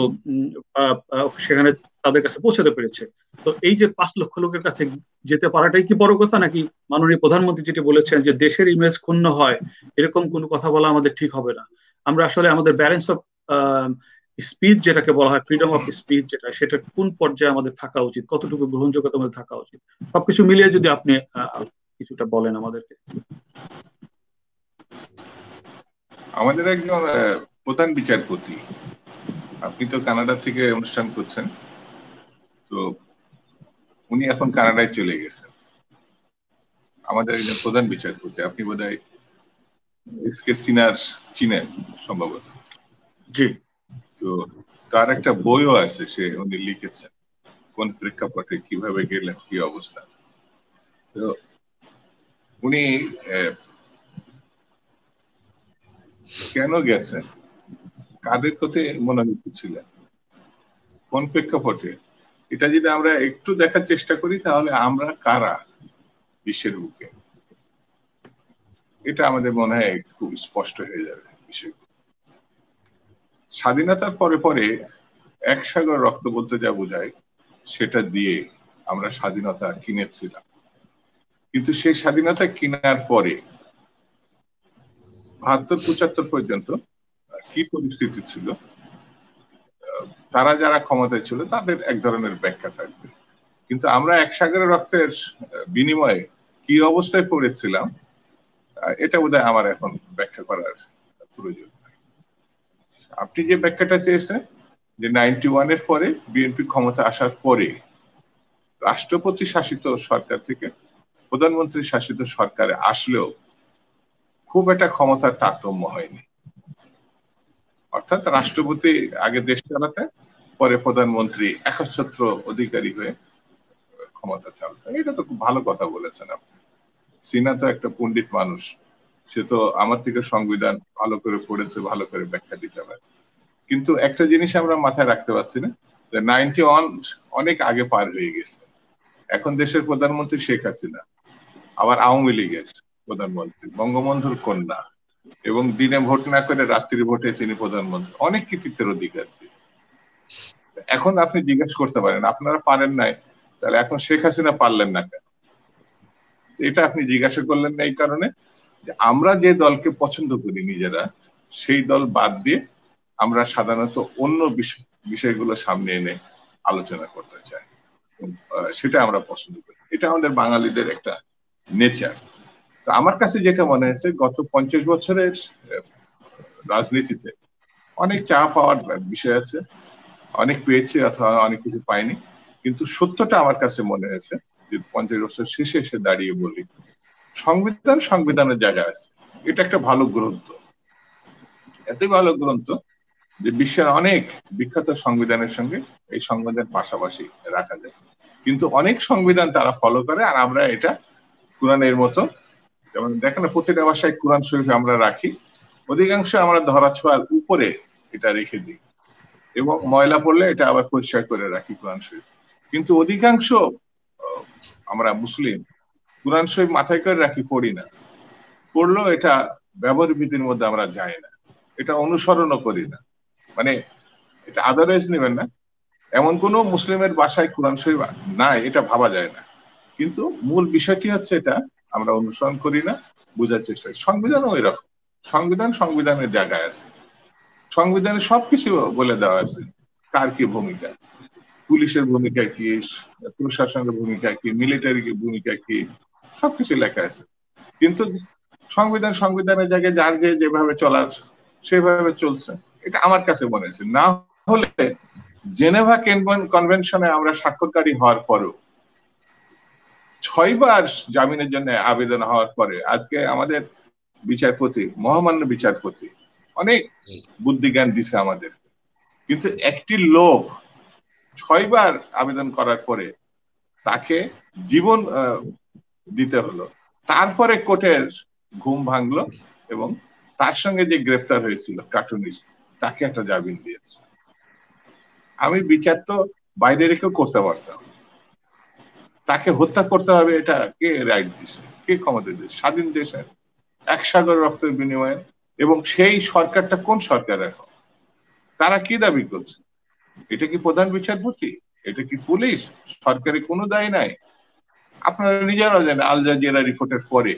সেখানে তাদের কাছে পৌঁছাতে পেরেছে। তো এই যে 5 লক্ষ লোকের কাছে যেতে পারাটাই কি বড় কথা, নাকি মাননীয় প্রধানমন্ত্রী যেটি বলেছেন যে দেশের ইমেজ ক্ষুণ্ণ হয় এরকম কোনো কথা বলা আমাদের ঠিক হবে না? আমরা আসলে আমাদের ব্যালেন্স অফ স্পিচ যেটাকে বলা হয়, ফ্রিডম অফ স্পিচ যেটা, সেটা কোন পর্যায়ে আমাদের থাকা উচিত, কতটুকু গ্রহণযোগ্যতা আমাদের থাকা উচিত, সবকিছু মিলিয়ে যদি আপনি কিছুটা বলেন আমাদেরকে। আমাদের একজন প্রধান বিচারপতি, আপনি তো কানাডা থেকে অনুষ্ঠান করছেন, তো উনি এখন কানাডায় চলে গেছেন। আমাদের একজন প্রধান বিচারপতি, আপনি বোধহয় এসকে সিনহার চিনেন সম্ভবত। জি। তো তার একটা বইও আছে, উনি লিখেছেন কোন প্রেক্ষাপটে কিভাবে গেলেন, কি অবস্থা। তো উনি কেন গেছেন, কাদের প্রতি মনোনীত ছিলেন, কোন প্রেক্ষাপটে, এটা যদি আমরা একটু দেখার চেষ্টা করি তাহলে আমরা কারা বিশ্বের বুকে, এটা আমাদের মনে হয় খুব স্পষ্ট হয়ে যাবে বিষয়গুলো। স্বাধীনতার পরে পরে এক সাগর রক্ত বলতে যা বোঝায় সেটা দিয়ে আমরা স্বাধীনতা কিনেছিলাম, কিন্তু সেই স্বাধীনতা কেনার পরে ৭২-৭৫ পর্যন্ত কি পরিস্থিতি ছিল, তারা যারা ক্ষমতায় ছিল তাদের এক ধরনের ব্যাখ্যা থাকবে, কিন্তু আমরা এক সাগরের রক্তের বিনিময়ে কি অবস্থায় পড়েছিলাম এটা বোধহয় আমার এখন ব্যাখ্যা করার প্রয়োজন। আপনি যে ব্যাখ্যাটা চেয়েছেন যে 91-এর পরে বিএনপি ক্ষমতা আসার পরে রাষ্ট্রপতি শাসিত সরকার থেকে প্রধানমন্ত্রী শাসিত সরকারে আসলেও খুব একটা ক্ষমতার তারতম্য হয়নি, অর্থাৎ রাষ্ট্রপতি আগে দেশ চালাতে, পরে প্রধানমন্ত্রী একচ্ছত্র অধিকারী হয়ে ক্ষমতা চালাতে। এটা তো খুব ভালো কথা বলেছেন আপনি। সিনহা তো একটা পণ্ডিত মানুষ, সে তো আমার থেকে সংবিধান ভালো করে পড়েছে, ভালো করে ব্যাখ্যা দিতে পারে। কিন্তু একটা জিনিস আমরা মাথায় রাখতে পারছি না, যে 91 অনেক আগে পার হয়ে গেছে। এখন দেশের প্রধানমন্ত্রী শেখ হাসিনা, আবার আওয়ামী লীগের প্রধানমন্ত্রী, বঙ্গবন্ধুর কন্যা, এবং দিনে ভোট না করে রাত্রি ভোটে তিনি প্রধানমন্ত্রী, অনেক কৃতিত্বের অধিকার। এখন আপনি জিজ্ঞেস করতে পারেন আপনারা পারেন নাই, তাহলে এখন শেখ হাসিনা পারলেন না কেন? এটা আপনি জিজ্ঞাসা করলেন না এই কারণে যে আমরা যে দলকে পছন্দ করি নিজেরা, সেই দল বাদ দিয়ে আমরা সাধারণত অন্য বিষয়গুলো সামনে এনে আলোচনা করতে চাই, সেটা আমরা পছন্দ করি। এটা আমাদের বাঙালিদের একটা নেচার। তো আমার কাছে যেটা মনে হয়েছে, গত 50 বছরের রাজনীতিতে অনেক চা পাওয়ার বিষয় আছে, অনেক পেয়েছি অথবা অনেক কিছু পাইনি, কিন্তু সত্যটা আমার কাছে মনে হয়েছে যে 50 বছর শেষে এসে দাঁড়িয়ে বলি, সংবিধানের জায়গা আছে। এটা একটা ভালো গ্রন্থ, এতই ভালো গ্রন্থ যে বিশ্বের অনেক বিখ্যাত সংবিধানের সঙ্গে এই সংবিধান পাশাপাশি রাখা যায়। কিন্তু অনেক সংবিধান তারা ফলো করে, আর আমরা এটা কোরআনের মতো, যেমন দেখেন প্রতিটা ভাষায় কোরআন শরীফ আমরা রাখি, অধিকাংশ আমরা ধরা ছোঁয়ার উপরে এটা রেখে দিই এবং ময়লা পড়লে এটা আবার পরিষ্কার করে রাখি কোরআন শরীফ। কিন্তু অধিকাংশ আমরা মুসলিম কোরআন শরীফ মাথায় করে রাখি, পড়ি না। পড়লেও এটা ব্যবহার বিধির মধ্যে আমরা যাই না, এটা অনুসরণও করি না। মানে এটা আদারওয়াইজ নেবেন না, এমন কোন মুসলিমের বাসায় কোরআন শরীফ নাই এটা ভাবা যায় না। কিন্তু মূল বিষয়টি হচ্ছে এটা আমরা অনুসরণ করি না, বোঝার চেষ্টা করি। সংবিধানও ওই রকম, সংবিধানের জায়গায় আছে, সংবিধানে সবকিছু বলে দেওয়া আছে, কার কি ভূমিকা, পুলিশের ভূমিকা কি, প্রশাসনের ভূমিকা কি, মিলিটারি ভূমিকা কি, সবকিছু লেখা আছে। কিন্তু সংবিধানের জায়গায় যার যেভাবে চলার সেভাবে চলছে, এটা আমার কাছে মনে হয়েছে। না হলে জেনেভা কনভেনশনে আমরা স্বাক্ষরকারী হওয়ার পরও 6 বার জামিনের জন্য আবেদন হওয়ার পরে আজকে আমাদের বিচারপতি, মহামান্য বিচারপতি অনেক বুদ্ধিজ্ঞান দিছে আমাদের, কিন্তু একটি লোক 6 বার আবেদন করার পরে তাকে জীবন দিতে হলো, তারপরে কোর্টের ঘুম ভাঙলো এবং তার সঙ্গে যে গ্রেফতার হয়েছিল কার্টুনিস্ট, তাকে একটা জামিন দিয়েছে। আমি বিচার তো বাইরে রেখেও করতে পারতাম, তাকে হত্যা করতে হবে এটা কে রাইট দিছে, কে ক্ষমতা দিয়েছে? স্বাধীন দেশের 1 সাগর রক্তের বিনিময়ে। এবং সেই সরকারটা কোন সরকার এখন? তারা কি দাবি করছে? এটা কি প্রধান বিচারপতি? এটা কি পুলিশ? সরকারি কোনো দায় নাই? আপনারা নিজেরাও জানেন, আল জাজিরা রিপোর্টের পরে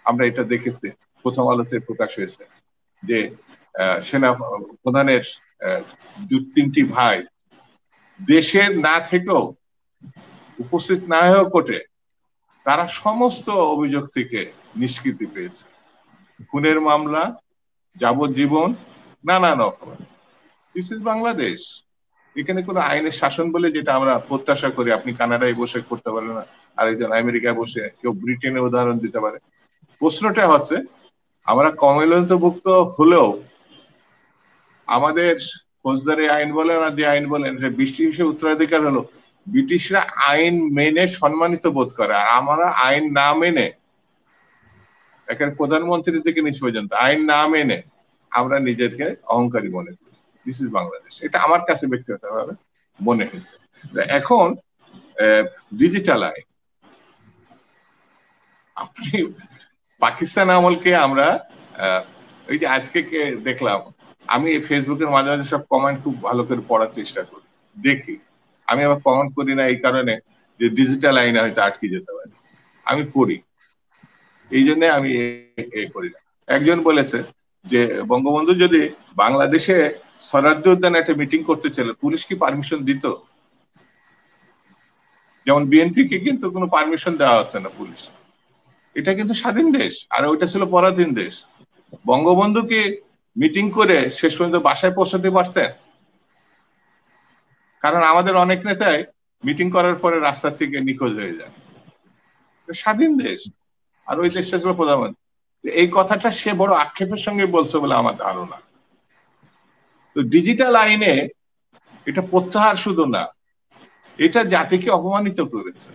আমরা এটা দেখেছি, প্রথম আলোতে প্রকাশ হয়েছে যে সেনা প্রধানের 2-3টি ভাই দেশের না থেকেও, উপস্থিত না হয়েও কোর্টে, তারা সমস্ত অভিযোগ থেকে নিষ্কৃতি পেয়েছে। খুনের মামলা, যাবজ্জীবন, নানান অপরাধ। This is Bangladesh. এখানে কোনো আইনের শাসন বলে যেটা আমরা প্রত্যাশা করি আপনি কানাডায় বসে করতে পারেন না, আরেকজন আমেরিকায় বসে, কেউ ব্রিটেনে উদাহরণ দিতে পারে। প্রশ্নটা হচ্ছে আমরা কমনওয়েলথভুক্ত হলেও আমাদের ফৌজদারি আইন বলেন আর যে আইন বলেন, ব্রিটিশের উত্তরাধিকার হলো ব্রিটিশরা আইন মেনে সম্মানিত বোধ করে, আর আমরা আইন না মেনে, এখানে প্রধানমন্ত্রী থেকে নিচ পর্যন্ত আইন না মেনে আমরা নিজেকে অহংকারী মনে করি। This is Bangladesh. এটা আমার কাছে ব্যক্তিগতভাবে মনে হয়েছে। এখন ডিজিটাল আইন, আপনি পাকিস্তান আমলকে আমরা ওই যে আজকে দেখলাম, আমি ফেসবুকের মাঝে মাঝে সব কমেন্ট খুব ভালো করে পড়ার চেষ্টা করি, দেখি। আমি আবার কমেন্ট করি না এই কারণে যে ডিজিটাল আইনে হয়তো আটকে যেতে পারে, আমি পড়ি, এই জন্য আমি করি না। একজন বলেছে যে বঙ্গবন্ধু যদি বাংলাদেশে স্বরাজ্য উদ্যানে একটা মিটিং করতে চাইলে পুলিশ কি পারমিশন দিত? যেমন বিএনপি কে কিন্তু কোনো পারমিশন দেওয়া হচ্ছে না পুলিশ। এটা কিন্তু স্বাধীন দেশ, আর ওইটা ছিল পরাধীন দেশ। বঙ্গবন্ধুকে মিটিং করে শেষ পর্যন্ত বাসায় পৌঁছাতে পারতেন? কারণ আমাদের অনেক নেতাই মিটিং করার পরে রাস্তা থেকে নিখোঁজ হয়ে যান। স্বাধীন দেশ, আর ওই দেশটা ছিল প্রধানমন্ত্রী। এই কথাটা সে বড় আক্ষেপের সঙ্গে বলছে বলে আমার ধারণা। তো ডিজিটাল আইনে এটা প্রত্যাহার শুধু না, এটা জাতিকে অপমানিত করেছে।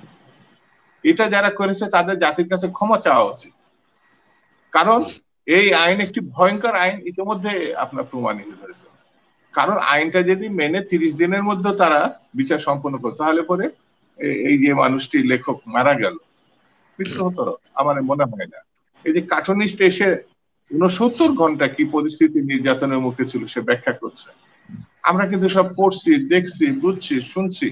এটা যারা করেছে তাদের জাতির কাছে ক্ষমা চাওয়া উচিত, কারণ এই আইন একটি ভয়ঙ্কর আইন ইতিমধ্যে আপনার প্রমাণিত হয়েছে। কারণ আইনটা যদি মেনে 30 দিনের মধ্যে তারা বিচার সম্পন্ন করত, তাহলে পরে এই যে মানুষটি লেখক মারা গেল, মৃত্যু হতো আমার মনে হয় না। এই যে কার্টুনিস্ট এসে 69 ঘন্টা কি পরিস্থিতি নির্যাতনের মুখে ছিল সে ব্যাখ্যা করছে, আমরা কিন্তু সব পড়ছি, দেখছি, বুঝছি, শুনছি,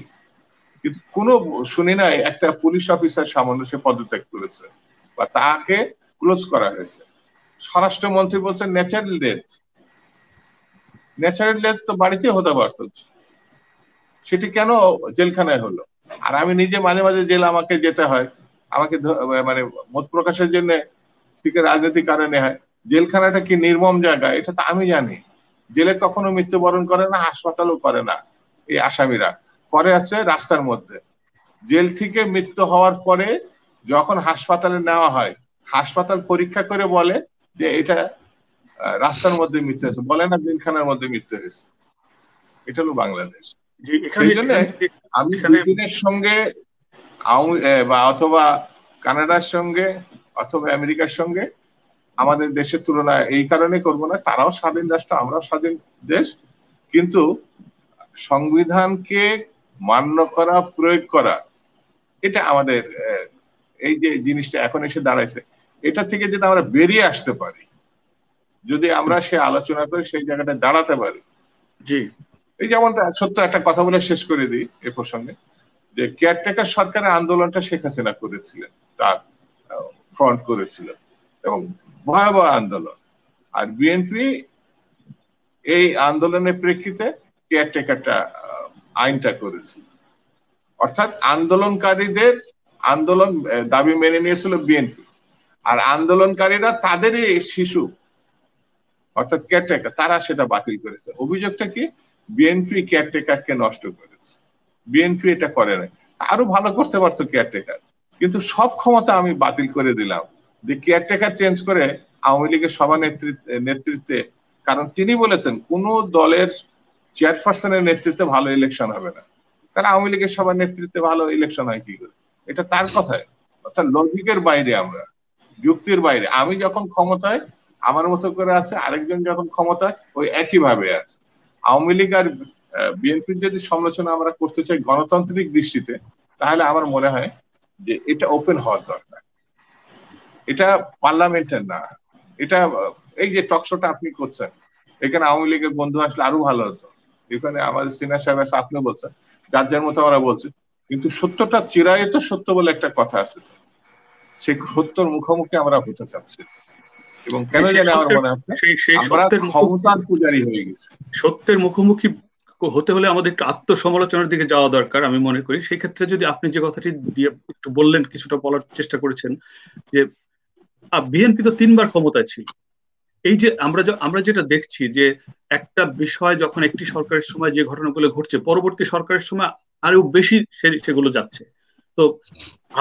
কিন্তু কোনো শুনি নাই একটা পুলিশ অফিসার সামান্য সে পদত্যাগ করেছে বা তাকে ক্লোজ করা হয়েছে। স্বরাষ্ট্রমন্ত্রী বলছেন ন্যাচারাল ডেথ। ন্যাচারাল ডেথ তো বাড়িতে হতে পারত, সেটি কেন জেলখানায় হলো? আর আমি নিজে মাঝে মাঝে জেল আমাকে যেতে হয়, আমাকে মানে মত প্রকাশের জন্য রাজনৈতিক কারণে হয়। জেলখানাটা কি নির্মম জায়গা এটা তো আমি জানি। জেলে কখনো মৃত্যুবরণ করে না, হাসপাতালও করে না এই আসামিরা, করে আছে রাস্তার মধ্যে। জেল থেকে মৃত্যু হওয়ার পরে যখন হাসপাতালে নেওয়া হয়, হাসপাতাল পরীক্ষা করে বলে যে এটা রাস্তার মধ্যে মৃত্যু হয়েছে, বলে না জেলখানার মধ্যে মৃত্যু হয়েছে। এটা হলো বাংলাদেশ। সেই জন্য আমি ব্রিটেনের সঙ্গে বা অথবা কানাডার সঙ্গে অথবা আমেরিকার সঙ্গে আমাদের দেশের তুলনা এই কারণে করব না, তারাও স্বাধীন রাষ্ট্র, আমরাও স্বাধীন দেশ, কিন্তু সংবিধানকে মান্য করা, প্রয়োগ করা, এটা আমাদের এই যে জিনিসটা এখন এসে দাঁড়াইছে, এটা থেকে যদি আমরা বেরিয়ে আসতে পারি, যদি আমরা সে আলোচনা করে সেই জায়গাটা দাঁড়াতে পারি। জি, এই যেমন সত্য একটা কথা বলে শেষ করে দিই এ প্রসঙ্গে, যে কেয়ারটেকার সরকারের আন্দোলনটা শেখ হাসিনা করেছিলেন, তার ফ্রন্ট করেছিলেন এবং ভয়াবহ আন্দোলন। আর বিএনপি এই আন্দোলনের প্রেক্ষিতে কেয়ারটেকারটা আইনটা করেছিল। অর্থাৎ আন্দোলনকারীদের আন্দোলন দাবি মেনে নিয়েছিল বিএনপি, আর আন্দোলনকারীরা তাদেরই শিশু অর্থাৎ কেয়ারটেকার, তারা সেটা বাতিল করেছে। অভিযোগটা কি? বিএনপি কেয়ারটেকারকে নষ্ট করেছে। বিএনপি এটা করে নাই, আরো ভালো করতে পারতো কেয়ারটেকার, কিন্তু সব ক্ষমতা আমি বাতিল করে দিলাম, যে কেয়ারটেকার চেঞ্জ করে আওয়ামী লীগের সভা নেতৃত্বে, কারণ তিনি বলেছেন কোন দলের চেয়ারপারসনের নেতৃত্বে ভালো ইলেকশন হবে না, তাহলে আওয়ামী লীগের সবার নেতৃত্বে ভালো ইলেকশন হয় কি করে? এটা তার কথায়, অর্থাৎ লজিকের বাইরে, আমরা যুক্তির বাইরে। আমি যখন ক্ষমতায় আমার মতো করে আছে, আরেকজন যখন ক্ষমতায় ওই একই ভাবে আছে। আওয়ামী লীগ আর বিএনপির যদি সমালোচনা আমরা করতে চাই গণতান্ত্রিক দৃষ্টিতে, তাহলে আমার মনে হয় যে এটা ওপেন হওয়ার দরকার। এটা পার্লামেন্টের না, এটা এই যে টকশোটা আপনি করছেন, এখানে আওয়ামী লীগের বন্ধু আসলে আরো ভালো হতো। এখানে আমাদের সিনিয়র সাহেব আছে, আপনি বলছেন, যার যার মতো আমরা বলছি, কিন্তু সত্যটা চিরায়ত সত্য বলে একটা কথা আছে, তো সেই সত্যর মুখোমুখি আমরা হতে চাচ্ছি। এবং কেন জানি আমার মনে হচ্ছে আমরা ক্ষমতার পূজারী হয়ে গেছি। সত্যের মুখোমুখি হতে হলে আমাদের একটু আত্মসমালোচনার দিকে যাওয়া দরকার আমি মনে করি। সেই ক্ষেত্রে যদি আপনি যে কথাটি দিয়ে একটু বললেন, কিছুটা বলার চেষ্টা করেছেন, যে বিএনপি তো 3 বার ক্ষমতায় ছিল। এই যে আমরা যেটা দেখছি যে একটা বিষয় যখন একটি সরকারের সময় যে ঘটনাগুলো ঘটছে, পরবর্তী সরকারের সময় আরো বেশি সেগুলো যাচ্ছে। তো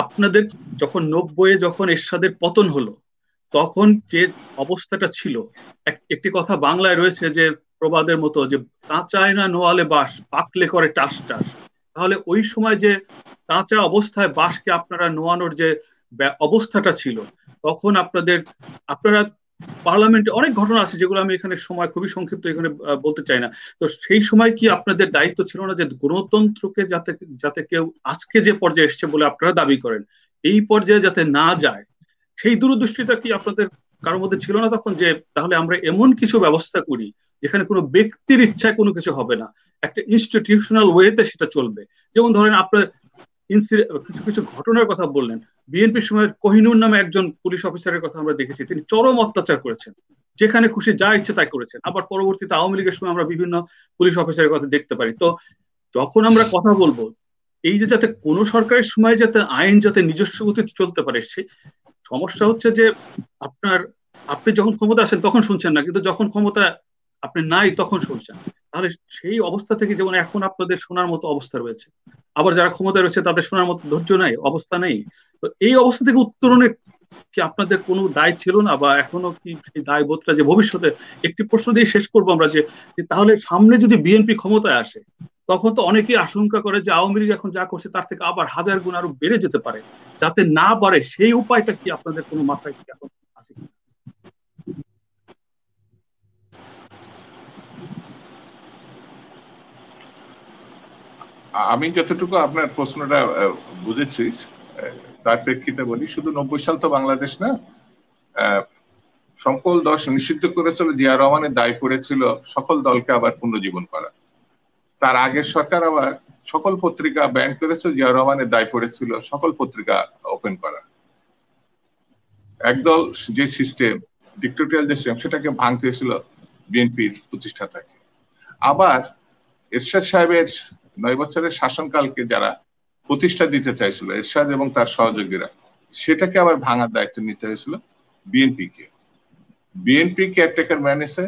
আপনাদের যখন 90-এ যখন এরশাদের পতন হলো, তখন যে অবস্থাটা ছিল, একটি কথা বাংলায় রয়েছে যে প্রবাদের মতো, যে কাঁচায় না নোয়ালে বাঁশ, পাকলে করে টাস টাস। তাহলে ওই সময় যে কাঁচা অবস্থায় বাঁশকে আপনারা নোয়ানোর যে অবস্থাটা ছিল, তখন আপনারা পার্লামেন্টে অনেক ঘটনা আছে যেগুলো আমি এখানে সময় খুবই সংক্ষিপ্ত এখানে বলতে চাই না। তো সেই সময় কি আপনাদের দায়িত্ব ছিল না যে গণতন্ত্রকে যাতে কেউ আজকে যে পর্যায়ে এসছে বলে আপনারা দাবি করেন, এই পর্যায়ে যাতে না যায়, সেই দূরদৃষ্টিটা কি আপনাদের কারোর মধ্যে ছিল না তখন, যে তাহলে আমরা এমন কিছু ব্যবস্থা করি যেখানে কোনো ব্যক্তির ইচ্ছায় কোনো কিছু হবে না, একটা ইনস্টিটিউশনাল ওয়েতে সেটা চলবে? যেমন ধরেন আপনার কিছু কিছু ঘটনার কথা বললেন। বিএনপির সময় কোহিনুর নামে একজন পুলিশ অফিসারের কথা আমরা দেখেছি, তিনি চরম অত্যাচার করেছেন, যেখানে খুশি যা ইচ্ছে তাই করেছেন। আবার পরবর্তীতে আওয়ামী লীগের সময় আমরা বিভিন্ন পুলিশ অফিসারের কথা দেখতে পারি। তো যখন আমরা কথা বলবো এই যে যাতে কোনো সরকারের সময় যাতে আইন যাতে নিজস্ব গতিতে চলতে পারে, সে সমস্যা হচ্ছে যে আপনি যখন ক্ষমতা আসেন তখন শুনছেন না, কিন্তু যখন ক্ষমতা আপনি নাই তখন শুনছেন। তাহলে সেই অবস্থা থেকে, যেমন এখন আপনাদের শোনার মতো অবস্থা রয়েছে, আবার যারা ক্ষমতা রয়েছে তাদের শোনার মতো ধৈর্য নাই, অবস্থা নেই। তো এই অবস্থা থেকে উত্তরণের কি আপনাদের কোনো দায় ছিল না, বা এখনো কি সেই দায়বোধটা, যে ভবিষ্যতে, একটি প্রশ্ন দিয়ে শেষ করবো আমরা, যে তাহলে সামনে যদি বিএনপি ক্ষমতায় আসে, তখন তো অনেকেই আশঙ্কা করে যে আওয়ামী লীগ এখন যা করছে তার থেকে আবার 1000 গুণ আরো বেড়ে যেতে পারে, যাতে না বাড়ে সেই উপায়টা কি আপনাদের কোনো মাথায় কি এখন আছে? আমি যতটুকু আপনার প্রশ্নটা বুঝেছি তার প্রেক্ষিতে বলি, শুধু 90 সাল তো বাংলাদেশ না, সকল দল নিষিদ্ধ করেছিল, জিয়া রহমানের দায় পড়েছিল সকল দলকে আবার পুনর্জীবন করা। তার আগের সরকার আবার সকল পত্রিকা ব্যান করেছে, জিয়া রহমানের দায় পড়েছিল সকল পত্রিকা ওপেন করা। একদল যে সিস্টেম, ডিক্টেটোরিয়াল যে সিস্টেম, সেটাকে ভাঙতে হয়েছিল বিএনপির প্রতিষ্ঠাতাকে। আবার এরশাদ সাহেবের 9 বছরের শাসনকালকে যারা প্রতিষ্ঠা দিতে চাইছিল, এরশাদ এবং তার সহযোগীরা, সেটাকে আবার ভাঙার দায়িত্ব নিতে হয়েছিল বিএনপিকে। বিএনপি কেয়ারটেকার ম্যানেছে,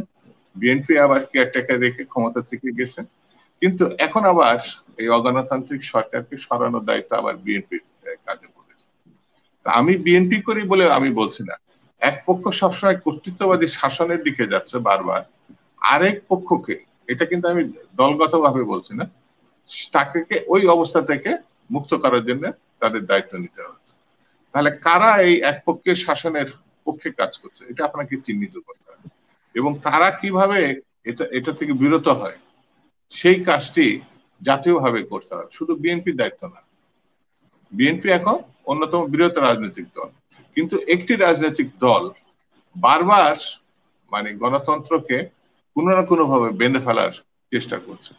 বিএনপি আবার কেয়ারটেকার রেখে ক্ষমতা থেকে গেছে। কিন্তু এখন আবার এই অগণতান্ত্রিক সরকারকে সরানোর দায়িত্ব আবার বিএনপির কাঁধে পড়েছে। তা আমি বিএনপি করি বলে আমি বলছি না। এক পক্ষ সবসময় কর্তৃত্ববাদী শাসনের দিকে যাচ্ছে বারবার, আরেক পক্ষকে, এটা কিন্তু আমি দলগতভাবে বলছি না, তাকে ওই অবস্থা থেকে মুক্ত করার জন্য তাদের দায়িত্ব নিতে হচ্ছে। তাহলে কারা এই এক পক্ষের শাসনের পক্ষে কাজ করছে, এটা আপনাকে চিহ্নিত করতে হবে, এবং তারা কিভাবে এটা থেকে বিরত হয়, সেই কাজটি জাতীয়ভাবে করতে হবে, শুধু বিএনপির দায়িত্ব না। বিএনপি এখন অন্যতম বৃহত্তর রাজনৈতিক দল, কিন্তু একটি রাজনৈতিক দল বারবার মানে গণতন্ত্রকে কোনো না কোনো ভাবে বেঁধে ফেলার চেষ্টা করছে।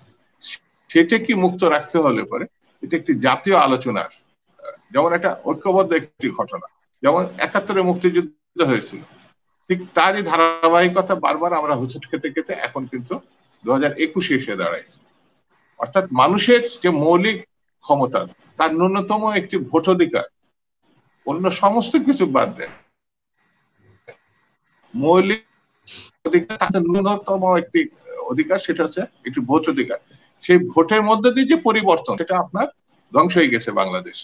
সেটা কি মুক্ত রাখতে হলে পরে এটা একটি জাতীয় আলোচনার, যেমন একটা ঐক্যবদ্ধ একটি ঘটনা, যেমন ৭১ মুক্তিযুদ্ধ হয়েছিল, ঠিক তারই ধারাবাহিকতা বারবার আমরা হুঁচট খেতে খেতে এখন কিন্তু 2021 এসে দাঁড়াইছে। অর্থাৎ মানুষের যে মৌলিক ক্ষমতা, তার ন্যূনতম একটি ভোটাধিকার, অন্য সমস্ত কিছু বাদ দেন, মৌলিক অধিকার, তার ন্যূনতম একটি অধিকার, সেটা হচ্ছে একটি ভোট অধিকার। সেই ভোটের মধ্যে দিয়ে যে পরিবর্তন, সেটা আপনার ধ্বংস হয়ে গেছে বাংলাদেশ।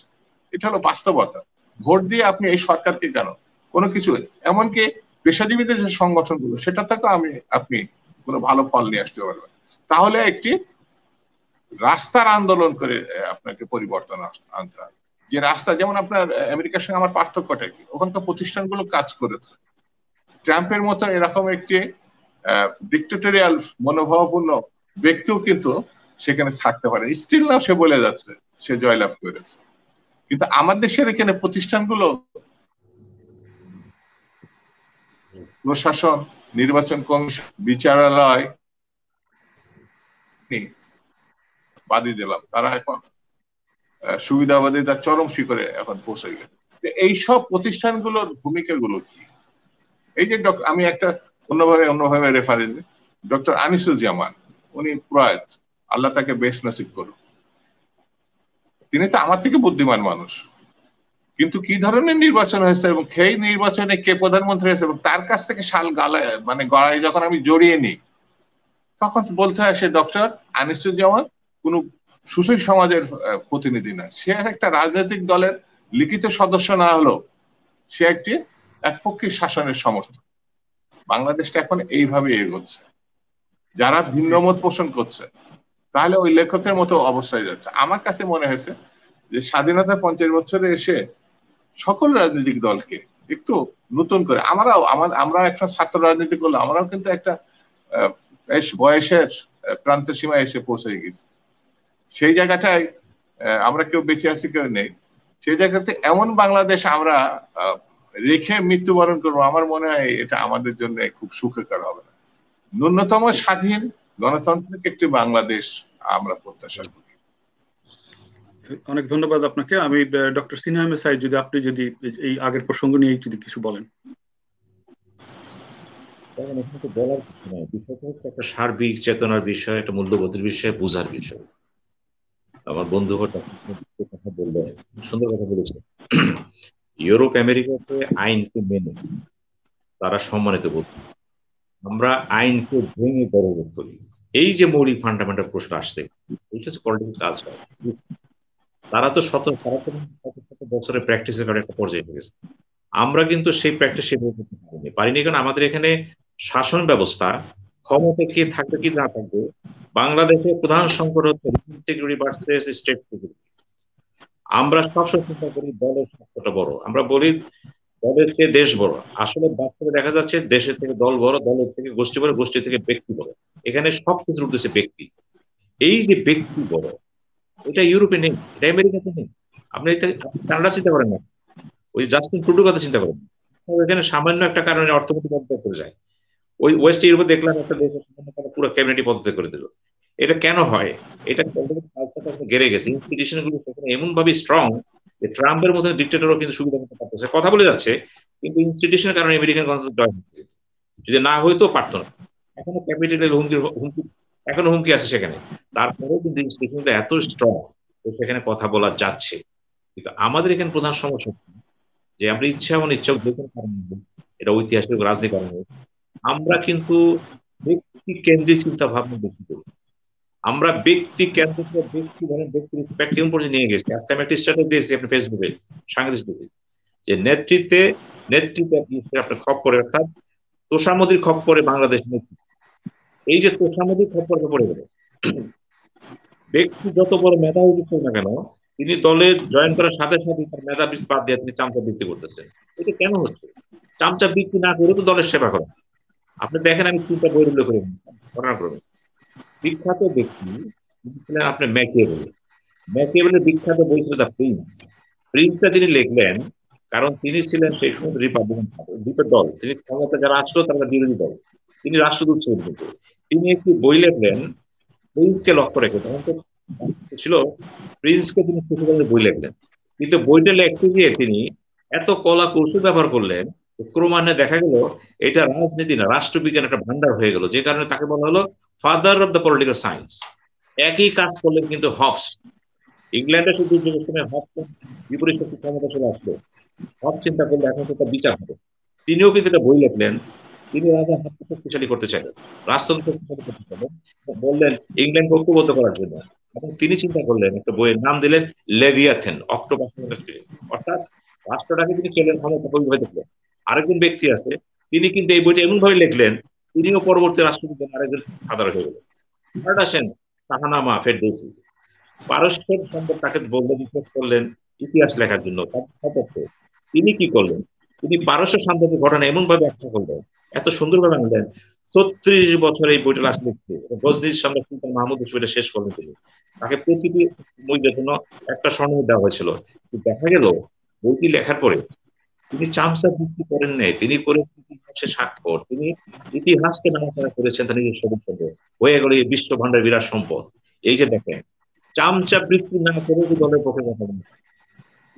এটা হলো বাস্তবতা। ভোট দিয়ে আপনি এই সরকারকে কেন কোনো কিছু, এমনকি পেশাজীবীদের যে সংগঠনগুলো, সেটা থেকেও আপনি কোনো ভালো ফল নিয়ে আসতে পারবেন। তাহলে একটি রাস্তার আন্দোলন করে আপনাকে পরিবর্তন আনতে হবে। যে রাস্তা, যেমন আপনার আমেরিকার সঙ্গে আমার পার্থক্যটা কি, ওখানকার প্রতিষ্ঠানগুলো কাজ করেছে। ট্রাম্পের মতো এরকম একটি ডিক্টেটোরিয়াল মনোভাবপূর্ণ ব্যক্তিও কিন্তু সেখানে থাকতে পারে, স্টিল না সে বলে যাচ্ছে সে জয়লাভ করেছে। কিন্তু আমার দেশের এখানে প্রতিষ্ঠানগুলো, প্রশাসন, নির্বাচন কমিশন, বিচারালয়, বাদই দিলাম, তারা এখন সুবিধাবাদী তার চরম শিখরে এখন পৌঁছে গেছে। এইসব প্রতিষ্ঠানগুলোর ভূমিকাগুলো কি? এই যে আমি একটা অন্যভাবে রেফারেন্স, ডক্টর আনিসুজ্জামান, উনি প্রয়াত, আল্লাহ তাকে বেশ নসিব করুন। তিনি তো আমার থেকে বুদ্ধিমান মানুষ, কিন্তু কি ধরনের নির্বাচন হয়েছে এবং সেই নির্বাচনে কে প্রধানমন্ত্রী হয়েছে এবং তার কাছ থেকে শাল গালায় মানে গলায় যখন আমি জড়িয়ে নিই, তখন বলতে হয় সে ডক্টর আনিসুজ্জামান কোন সুশীল সমাজের প্রতিনিধি না, সে একটা রাজনৈতিক দলের লিখিত সদস্য না হলেও সে একটি একপক্ষী শাসনের সমর্থক। বাংলাদেশটা এখন এইভাবে এগোচ্ছে। যারা ভিন্ন মত পোষণ করছে, তাহলে ওই লেখকের মতো অবস্থায় যাচ্ছে। আমার কাছে মনে হয়েছে যে স্বাধীনতা 50 বছরে এসে সকল রাজনৈতিক দলকে একটু নতুন করে, আমরা একটা ছাত্র রাজনীতি করলে আমরাও কিন্তু একটা বয়সের প্রান্ত সীমায় এসে পৌঁছে গেছি। সেই জায়গাটায় আমরা কেউ বেঁচে আছি, কেউ নেই। সেই জায়গাতে এমন বাংলাদেশ আমরা রেখে মৃত্যুবরণ করবো, আমার মনে হয় এটা আমাদের জন্য খুব সুখকর হবে না। ন্যূনতম স্বাধীন গণতান্ত্রিক একটি বাংলাদেশ আমরা প্রত্যাশা করি। অনেক ধন্যবাদ আপনাকে। আমি ডক্টর সিনহা আহমেদ সাঈদ, আপনি যদি এই আগের প্রসঙ্গ নিয়ে যদি কিছু বলেন। বলার কিছু নয়, বিষয়টা হচ্ছে একটা সার্বিক চেতনার বিষয়, একটা মূল্যবোধের বিষয়, বোঝার বিষয়। আমার বন্ধু কথা বললেন, সুন্দর কথা বলেছে। ইউরোপ আমেরিকাতে আইনকে মেনে তারা সম্মানিত বোধ, আমরা আইনকে ভেঙে বড় বোধ করি। এই যে মৌলিক ফান্ডামেন্টাল প্রশ্ন আসছে, এটা হচ্ছে পলিটিক্যাল কালচার। তারা তো শত শত বছরের প্র্যাকটিসের কারণে একটা পর্যায়ে গেছে। আমরা কিন্তু সেই প্র্যাকটিস সেভাবে করতে পারিনি, কারণ আমাদের এখানে শাসন ব্যবস্থা, ক্ষমতা কে থাকবে কি না থাকবে, বাংলাদেশের প্রধান সংকট হচ্ছে সিকিউরিটি ভার্সেস স্টেট সিকিউরিটি। আমরা সবসময় চিন্তা করি দলের স্বার্থটা বড়, আমরা বলি দলের চেয়ে দেশ বড়। আসলে বাস্তবে দেখা যাচ্ছে দেশের থেকে দল বড়, দলের থেকে গোষ্ঠী বড়, গোষ্ঠী থেকে ব্যক্তি বড়। এখানে সবকিছুর উদ্দেশ্যে ব্যক্তি। এই যে ব্যক্তি বড়, এটা ইউরোপে নেই, এটা আমেরিকাতে নেই। আপনি কানাডা চিন্তা করেন না, ওই জাস্টিন ট্রুডোর কথা চিন্তা করেন, এখানে সামান্য একটা কারণে অর্থনৈতিক পদত্যাগ করে যায়। ওই ওয়েস্ট ইউরোপে দেখলাম একটা দেশের পুরো ক্যাবিনেটই পদত্যাগ করে দিল। এটা কেন হয়? এটা গেড়ে গেছে, ইনস্টিটিউশন গুলো এমন ভাবে স্ট্রং যে ট্রাম্পের মতো ডিক্টেটরও কিন্তু সুবিধা করতে পারতেছে, কথা বলে যাচ্ছে, কিন্তু ইনস্টিটিউশনের কারণে আমেরিকান গণতন্ত্র জয় হচ্ছে। যদি না হইতো পারতো না। এখনো ক্যাপিটালের হুমকি এখনো হুমকি আছে সেখানে, তারপরেও কিন্তু ইনস্টিটিউশনটা এত স্ট্রং সেখানে কথা বলা যাচ্ছে। কিন্তু আমাদের এখানে প্রধান সমস্যা যে আমরা ইচ্ছা অনিচ্ছা যে কোনো কারণে, এটা ঐতিহাসিক রাজনীতি কারণে, আমরা কিন্তু ব্যক্তি কেন্দ্রিক চিন্তা ভাবনা বেশি করি। আমরা ব্যক্তি কেন্দ্রিক ব্যক্তি ধরেন ব্যক্তির স্পেকট্রাম পর্যন্ত নিয়ে গেছি। আজকে আমি একটা স্ট্যাটাস দিয়েছি আপনি ফেসবুকে, সাংবাদিক দিয়েছি যে নেতৃত্বে আপনার খপ্পরে, অর্থাৎ তোষামোদীর খপ্পরে বাংলাদেশ নেতৃত্ব। এই যে তোষামোদীর খপ্পরে পড়ে গেল, ব্যক্তি যত বড় মেধা উচিত না কেন, তিনি দলে জয়েন করার সাথে সাথে তার মেধা বাদ দিয়ে তিনি চামচা বৃত্তি করতেছেন। এটা কেন হচ্ছে? চামচা বৃত্তি না করে তো দলের সেবা করেন। আপনি দেখেন, আমি 3টা বই উল্লেখ করে ঘটনা করবেন। বিখ্যাত ব্যক্তি তিনি ছিলেন আপনার ম্যাকিয়াভেলি। ম্যাকিয়াভেলির বিখ্যাত বই ছিল দ্য প্রিন্স। প্রিন্সটা তিনি লিখলেন কারণ তিনি ছিলেন সেই সময় রিপাবলিকান দুটো দল, তিনি ক্ষমতা যারা আসলো তারা বিরোধী দল, তিনি রাষ্ট্রদূত ছিলেন। কিন্তু তিনি একটি বই লিখলেন প্রিন্সকে লক্ষ্য রেখে, তখন তো ছিল প্রিন্সকে তিনি খুশি করে বই লিখলেন। কিন্তু বইটা লিখতে গিয়ে তিনি এত কলা কৌশল ব্যবহার করলেন, ক্রমান্বয়ে দেখা গেল এটা রাজনীতি না, রাষ্ট্রবিজ্ঞান একটা ভান্ডার হয়ে গেল, যে কারণে তাকে বলা হলো father of the political science. একই কাজ করলেন কিন্তু হবস। ইংল্যান্ডের শুধু সময় হবস বিপরীত শক্তি ক্ষমতা চলে আসলো, হবস চিন্তা করলে এখন তো তার বিচার হবে। তিনিও কিন্তু একটা বই লিখলেন, তিনি রাজার হাতকে শক্তিশালী করতে চাইলেন, রাজতন্ত্র শক্তিশালী করতে চাইলেন, বললেন ইংল্যান্ড ঐক্যবদ্ধ করার জন্য। এবং তিনি চিন্তা করলেন একটা বইয়ের নাম দিলেন লেভিয়াথেন, অক্টোপাস। অর্থাৎ রাষ্ট্রটাকে তিনি ছেলের ক্ষমতা পরিবাহিত করলেন। আরেকজন ব্যক্তি আছে, তিনি কিন্তু এই বইটা এমন ভাবে লিখলেন, তিনিও পরবর্তী রাষ্ট্রবিজ্ঞান আরেকজন ফাদার হয়ে গেলেন। আসেন শাহানামা ফেরদৌসি, পারস্যের সম্পদ তাকে বললেন রিপোর্ট করলেন ইতিহাস লেখার জন্য। তিনি কি করলেন, তিনি পারস্য সাম্রাজ্যের ঘটনা এমন ভাবে ব্যাখ্যা করলেন, এত সুন্দরভাবে আনলেন। 36 বছর এই বইটা লাস্ট লিখতে, গজনির সামনে সুলতান মাহমুদ বইটা শেষ করলেন তিনি। তাকে প্রতিটি বইয়ের জন্য একটা স্বর্ণ দেওয়া হয়েছিল। দেখা গেল বইটি লেখার পরে তিনি চামচা বৃত্তি করেন নাই, তিনি করেছেন ইতিহাসের স্বাক্ষর। তিনি ইতিহাসকে নাড়াচাড়া করেছেন তার নিজস্ব সম্পদ, হয়ে গেল এই বিশ্ব ভান্ডার বিরাট সম্পদ। এই যে দেখেন, চামচা বৃত্তি না করে দলের পক্ষে কথা বলা যায়,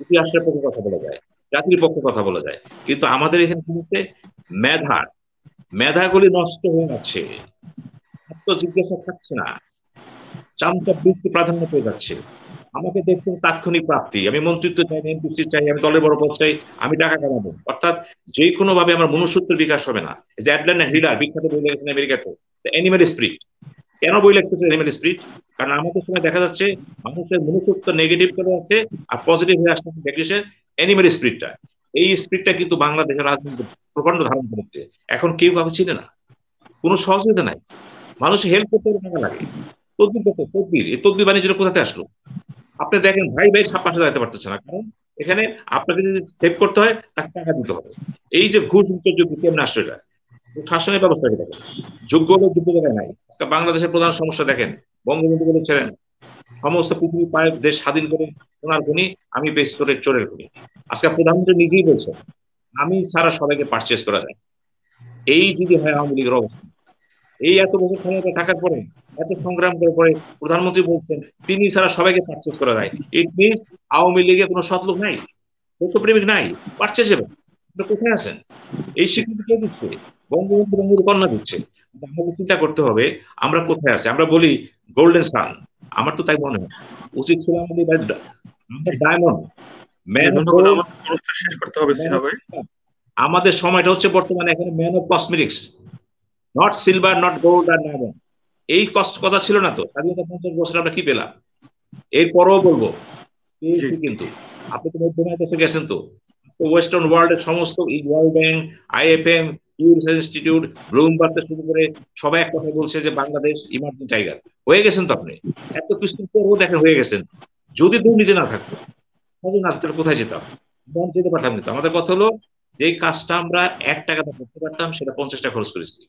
ইতিহাসের পক্ষে কথা বলা যায়, জাতির পক্ষে কথা বলা যায়। কিন্তু আমাদের এখানে কি হচ্ছে, মেধাগুলি নষ্ট হয়ে যাচ্ছে, জিজ্ঞাসা থাকছে না, চামচা বৃত্তি প্রাধান্য পেয়ে যাচ্ছে। আমাকে দেখছেন তাৎক্ষণিক প্রাপ্তি, আমি মন্ত্রিত্ব চাই, এমপিসি চাই, আমি দলের বড় পদ চাই, আমি টাকা কামাবো। অর্থাৎ যে কোনো ভাবে আমার মনুষ্যত্বের বিকাশ হবে না। যে অ্যাডলান হিলার বিখ্যাত বই লিখেছেন আমেরিকাতে, অ্যানিম্যাল স্পিরিট। কেন বই লিখতেছে অ্যানিম্যাল স্পিরিট? কারণ আমাদের সময় দেখা যাচ্ছে মানুষের মনুষ্যত্ব নেগেটিভ করে যাচ্ছে, আর পজিটিভ হয়ে আসছে দেখছে অ্যানিম্যাল স্পিরিটটা। এই স্পিরিটটা কিন্তু বাংলাদেশের রাজনীতি প্রকাণ্ড ধারণ করেছে। এখন কেউ কাউকে চিনে না, কোনো সহযোগিতা নাই, মানুষ হেল্প করতে টাকা লাগে। তদবির এই তদবির বাণিজ্য কোথাতে আসলো? আপনি দেখেন ভাই ভাই পাশে দাঁড়াতে পারতেছে না, কারণ এখানে আপনাকে যদি সেভ করতে হয় তাকে টাকা দিতে হবে। এই যে ঘুষ যোগ্য কেমন আসলো, এটা শাসনের ব্যবস্থা দেখেন, যোগ্য লোক যোগ্য জায়গায় নাই। আজকে বাংলাদেশের প্রধান সমস্যা দেখেন, বঙ্গবন্ধু বলেছিলেন সমস্ত পৃথিবী পায়ের দেশ স্বাধীন করে সোনার খনি, আমি বেশ চোরের খনি। আজকে প্রধানমন্ত্রী নিজেই বলছেন আমি ছাড়া সবাইকে পারচেস করা যায়। এই যদি হয় আওয়ামী লীগের অবস্থা, এই এত বছর ক্ষমতা থাকার পরে, এত সংগ্রাম করার পরে প্রধানমন্ত্রী বলছেন তিনি ছাড়া সবাইকে পারচেস করা যায়। ইট মিনস আওয়ামী লীগে কোনো সৎলোক নাই, দেশপ্রেমিক নাই, পারচেস যাবে। কোথায় আছেন? এই স্বীকৃতি কে দিচ্ছে? বঙ্গবন্ধু কন্যা দিচ্ছে। আমাকে চিন্তা করতে হবে আমরা কোথায় আছি। আমরা বলি গোল্ডেন সান, আমার তো তাই মনে হয় উচিত ছিল আমাদের ডায়মন্ড ম্যান। শেষ করতে হবে। আমাদের সময়টা হচ্ছে বর্তমানে এখানে man of cosmetics, not silver, not gold আর ডায়মন্ড। এই কথা ছিল না তো স্বাধীনতা 50 বছর আমরা কি পেলাম? এরপরও বলবো কিন্তু আপনি তো মধ্যমায় দেশে গেছেন, তো ওয়েস্টার্ন ওয়ার্ল্ডের সমস্ত world bank, IFM, institute, Bloomberg থেকে শুরু করে সবাই এক কথা বলছে যে বাংলাদেশ ইমার্জিং টাইগার হয়ে গেছেন। তো আপনি এত কিছু পরও দেখেন হয়ে গেছেন। যদি দুর্নীতি না থাকতো, কোথায় যেতাম? যেতে পারতাম। কিন্তু আমাদের কথা হলো যে কাজটা আমরা 1 টাকাতে করতে পারতাম সেটা 50 টাকা খরচ করেছি,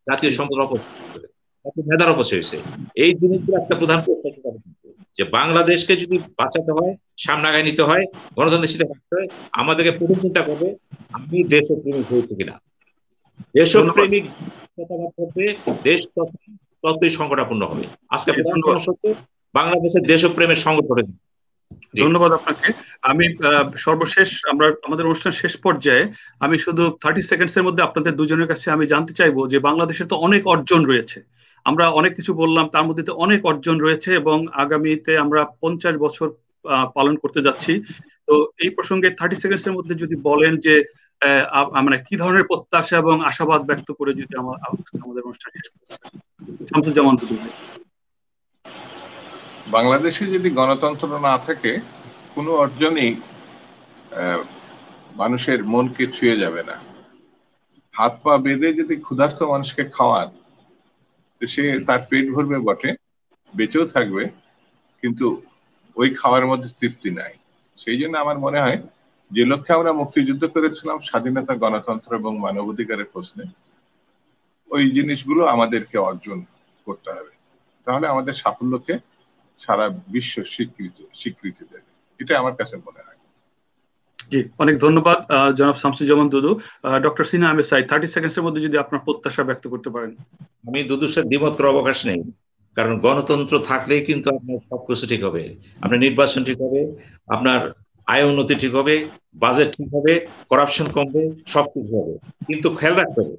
জাতীয় সম্পদ মেধার অপচয় হয়েছে। এই জিনিসগুলো আজকে প্রধান প্রশ্ন, যে বাংলাদেশকে যদি বাঁচাতে হয়, সামনে আগায় নিতে হয়, গণতন্ত্রের সাথে রাখতে হয়, আমাদেরকে প্রথম চিন্তা করবে আমি দেশপ্রেমিক হয়েছি কিনা। দেশপ্রেমিক করবে, দেশ ততই সংকটাপন্ন হবে। আজকে প্রধান সমস্যা হচ্ছে বাংলাদেশের দেশপ্রেমের সংগঠন। ধন্যবাদ আপনাকে। আমি সর্বশেষ আমরা আমাদের অনুষ্ঠান শেষ পর্যায়ে আমি শুধু 30 সেকেন্ডসের মধ্যে আপনাদের দুজনের কাছে আমি জানতে চাইবো যে বাংলাদেশের তো অনেক অর্জন রয়েছে, আমরা অনেক কিছু বললাম, তার মধ্যে অনেক অর্জন রয়েছে এবং আগামীতে আমরা 50 বছর পালন করতে যাচ্ছি। তো এই প্রসঙ্গে 30 সেকেন্ডসের মধ্যে যদি বলেন যে মানে কি ধরনের প্রত্যাশা এবং আশাবাদ ব্যক্ত করে যদি আমাদের অনুষ্ঠান শেষ করতে পারি। শামসুজ্জামান দুদু ভাই। বাংলাদেশে যদি গণতন্ত্র না থাকে কোনো অর্জনই মানুষের মনকে ছুঁয়ে যাবে না। হাত পা বেঁধে যদি ক্ষুধার্ত মানুষকে খাওয়ান তো সে তার পেট ভরবে বটে, বেঁচেও থাকবে, কিন্তু ওই খাওয়ার মধ্যে তৃপ্তি নাই। সেই জন্য আমার মনে হয় যে লক্ষ্যে আমরা মুক্তিযুদ্ধ করেছিলাম স্বাধীনতা, গণতন্ত্র এবং মানবাধিকারের প্রশ্নে, ওই জিনিসগুলো আমাদেরকে অর্জন করতে হবে। তাহলে আমাদের সাফল্যকে সারা বিশ্ব স্বীকৃতি দেবে। এটা আমার কাছে মনে হয়। জি, অনেক ধন্যবাদ জনাব শামসুজ্জামান দুদু। ডক্টর সিনহা আহমেদ সাঈদ, 30 সেকেন্ডসের মধ্যে যদি আপনার প্রত্যাশা ব্যক্ত করতে পারেন। আমি দুদুর সাথে দ্বিমত করার অবকাশ নেই, কারণ গণতন্ত্র থাকলেই কিন্তু আপনার সবকিছু ঠিক হবে। আপনার নির্বাচন ঠিক হবে, আপনার আয় উন্নতি ঠিক হবে, বাজেট ঠিক হবে, করাপশন কমবে, সবকিছু হবে। কিন্তু খেয়াল রাখতে হবে,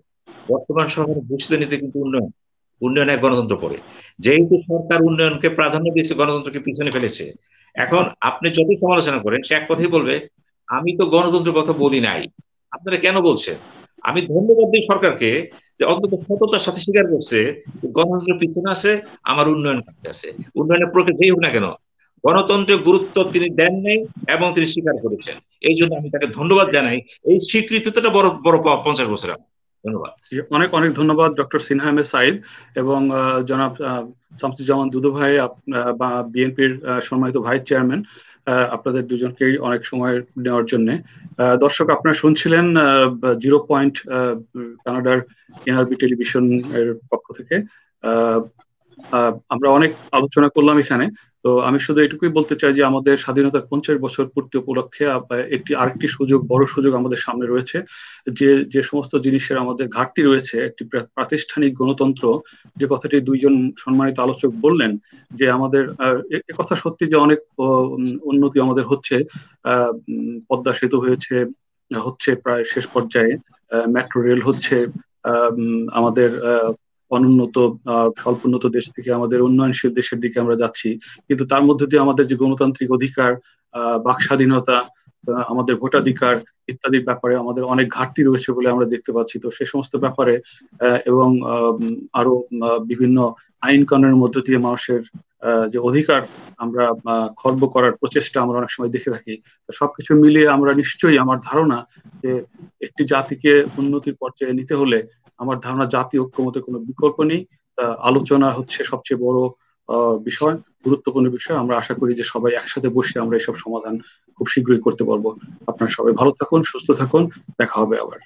বর্তমান সরকার বুঝতে নিতে কিন্তু উন্নয়নে গণতন্ত্র পড়ে। যেহেতু সরকার উন্নয়নকে প্রাধান্য দিয়েছে, গণতন্ত্রকে পিছনে ফেলেছে। এখন আপনি যতই সমালোচনা করেন, সে এক কথাই বলবে আমি তো গণতন্ত্রের কথা বলি নাই, আপনারা কেন বলছেন? আমি ধন্যবাদ দিই সরকারকে যে অন্তত সততার সাথে স্বীকার করছে গণতন্ত্রের পিছনে আছে, আমার উন্নয়ন কাছে আছে। উন্নয়নের প্রক্রিয়া যেই হোক না কেন, গণতন্ত্রের গুরুত্ব তিনি দেন নাই এবং তিনি স্বীকার করেছেন। এই জন্য আমি তাকে ধন্যবাদ জানাই। এই স্বীকৃতিটা বড় বড় পাওয়া 50 বছর। ধন্যবাদ। অনেক অনেক ধন্যবাদ ডক্টর সিনহা আহমেদ সাঈদ এবং জনাব শামসুজ্জামান দুদু ভাই, বা বিএনপির সম্মানিত ভাইস চেয়ারম্যান। আপনাদের দুজনকেই অনেক সময় নেওয়ার জন্য। দর্শক, আপনারা শুনছিলেন 0 পয়েন্ট কানাডার এনআরবি টেলিভিশন এর পক্ষ থেকে। আমরা অনেক আলোচনা করলাম এখানে। তো আমি শুধু এটুকুই বলতে চাই যে আমাদের স্বাধীনতার 50 বছর পূর্তি উপলক্ষে আরেকটি সুযোগ, বড় সুযোগ আমাদের সামনে রয়েছে। যে সমস্ত জিনিসের আমাদের ঘাটতি রয়েছে, একটি প্রাতিষ্ঠানিক গণতন্ত্র, যে কথাটি দুইজন সম্মানিত আলোচক বললেন, যে আমাদের কথা সত্যি যে অনেক উন্নতি আমাদের হচ্ছে। পদ্মা সেতু হচ্ছে প্রায় শেষ পর্যায়ে, মেট্রো রেল হচ্ছে, আমাদের অনুন্নত স্বল্পোন্নত দেশ থেকে আমাদের উন্নয়নশীল দেশের দিকে আমরা যাচ্ছি। কিন্তু তার মধ্যে দিয়ে আমাদের যে গণতান্ত্রিক অধিকার, বাক স্বাধীনতা, আমাদের ভোটাধিকার ইত্যাদির ব্যাপারে আমাদের অনেক ঘাটতি রয়েছে বলে আমরা দেখতে পাচ্ছি। তো সে সমস্ত ব্যাপারে এবং আরো বিভিন্ন আইন কানুনের মধ্য দিয়ে মানুষের যে অধিকার আমরা খর্ব করার প্রচেষ্টা আমরা অনেক সময় দেখে থাকি। সবকিছু মিলিয়ে আমরা নিশ্চয়ই, আমার ধারণা যে একটি জাতিকে উন্নতির পর্যায়ে নিতে হলে আমার ধারণা জাতীয় ঐক্যমতের কোনো বিকল্প নেই। আলোচনা হচ্ছে সবচেয়ে বড় বিষয়, গুরুত্বপূর্ণ বিষয়। আমরা আশা করি যে সবাই একসাথে বসে আমরা এসব সমাধান খুব শীঘ্রই করতে পারবো। আপনারা সবাই ভালো থাকুন, সুস্থ থাকুন, দেখা হবে আবার।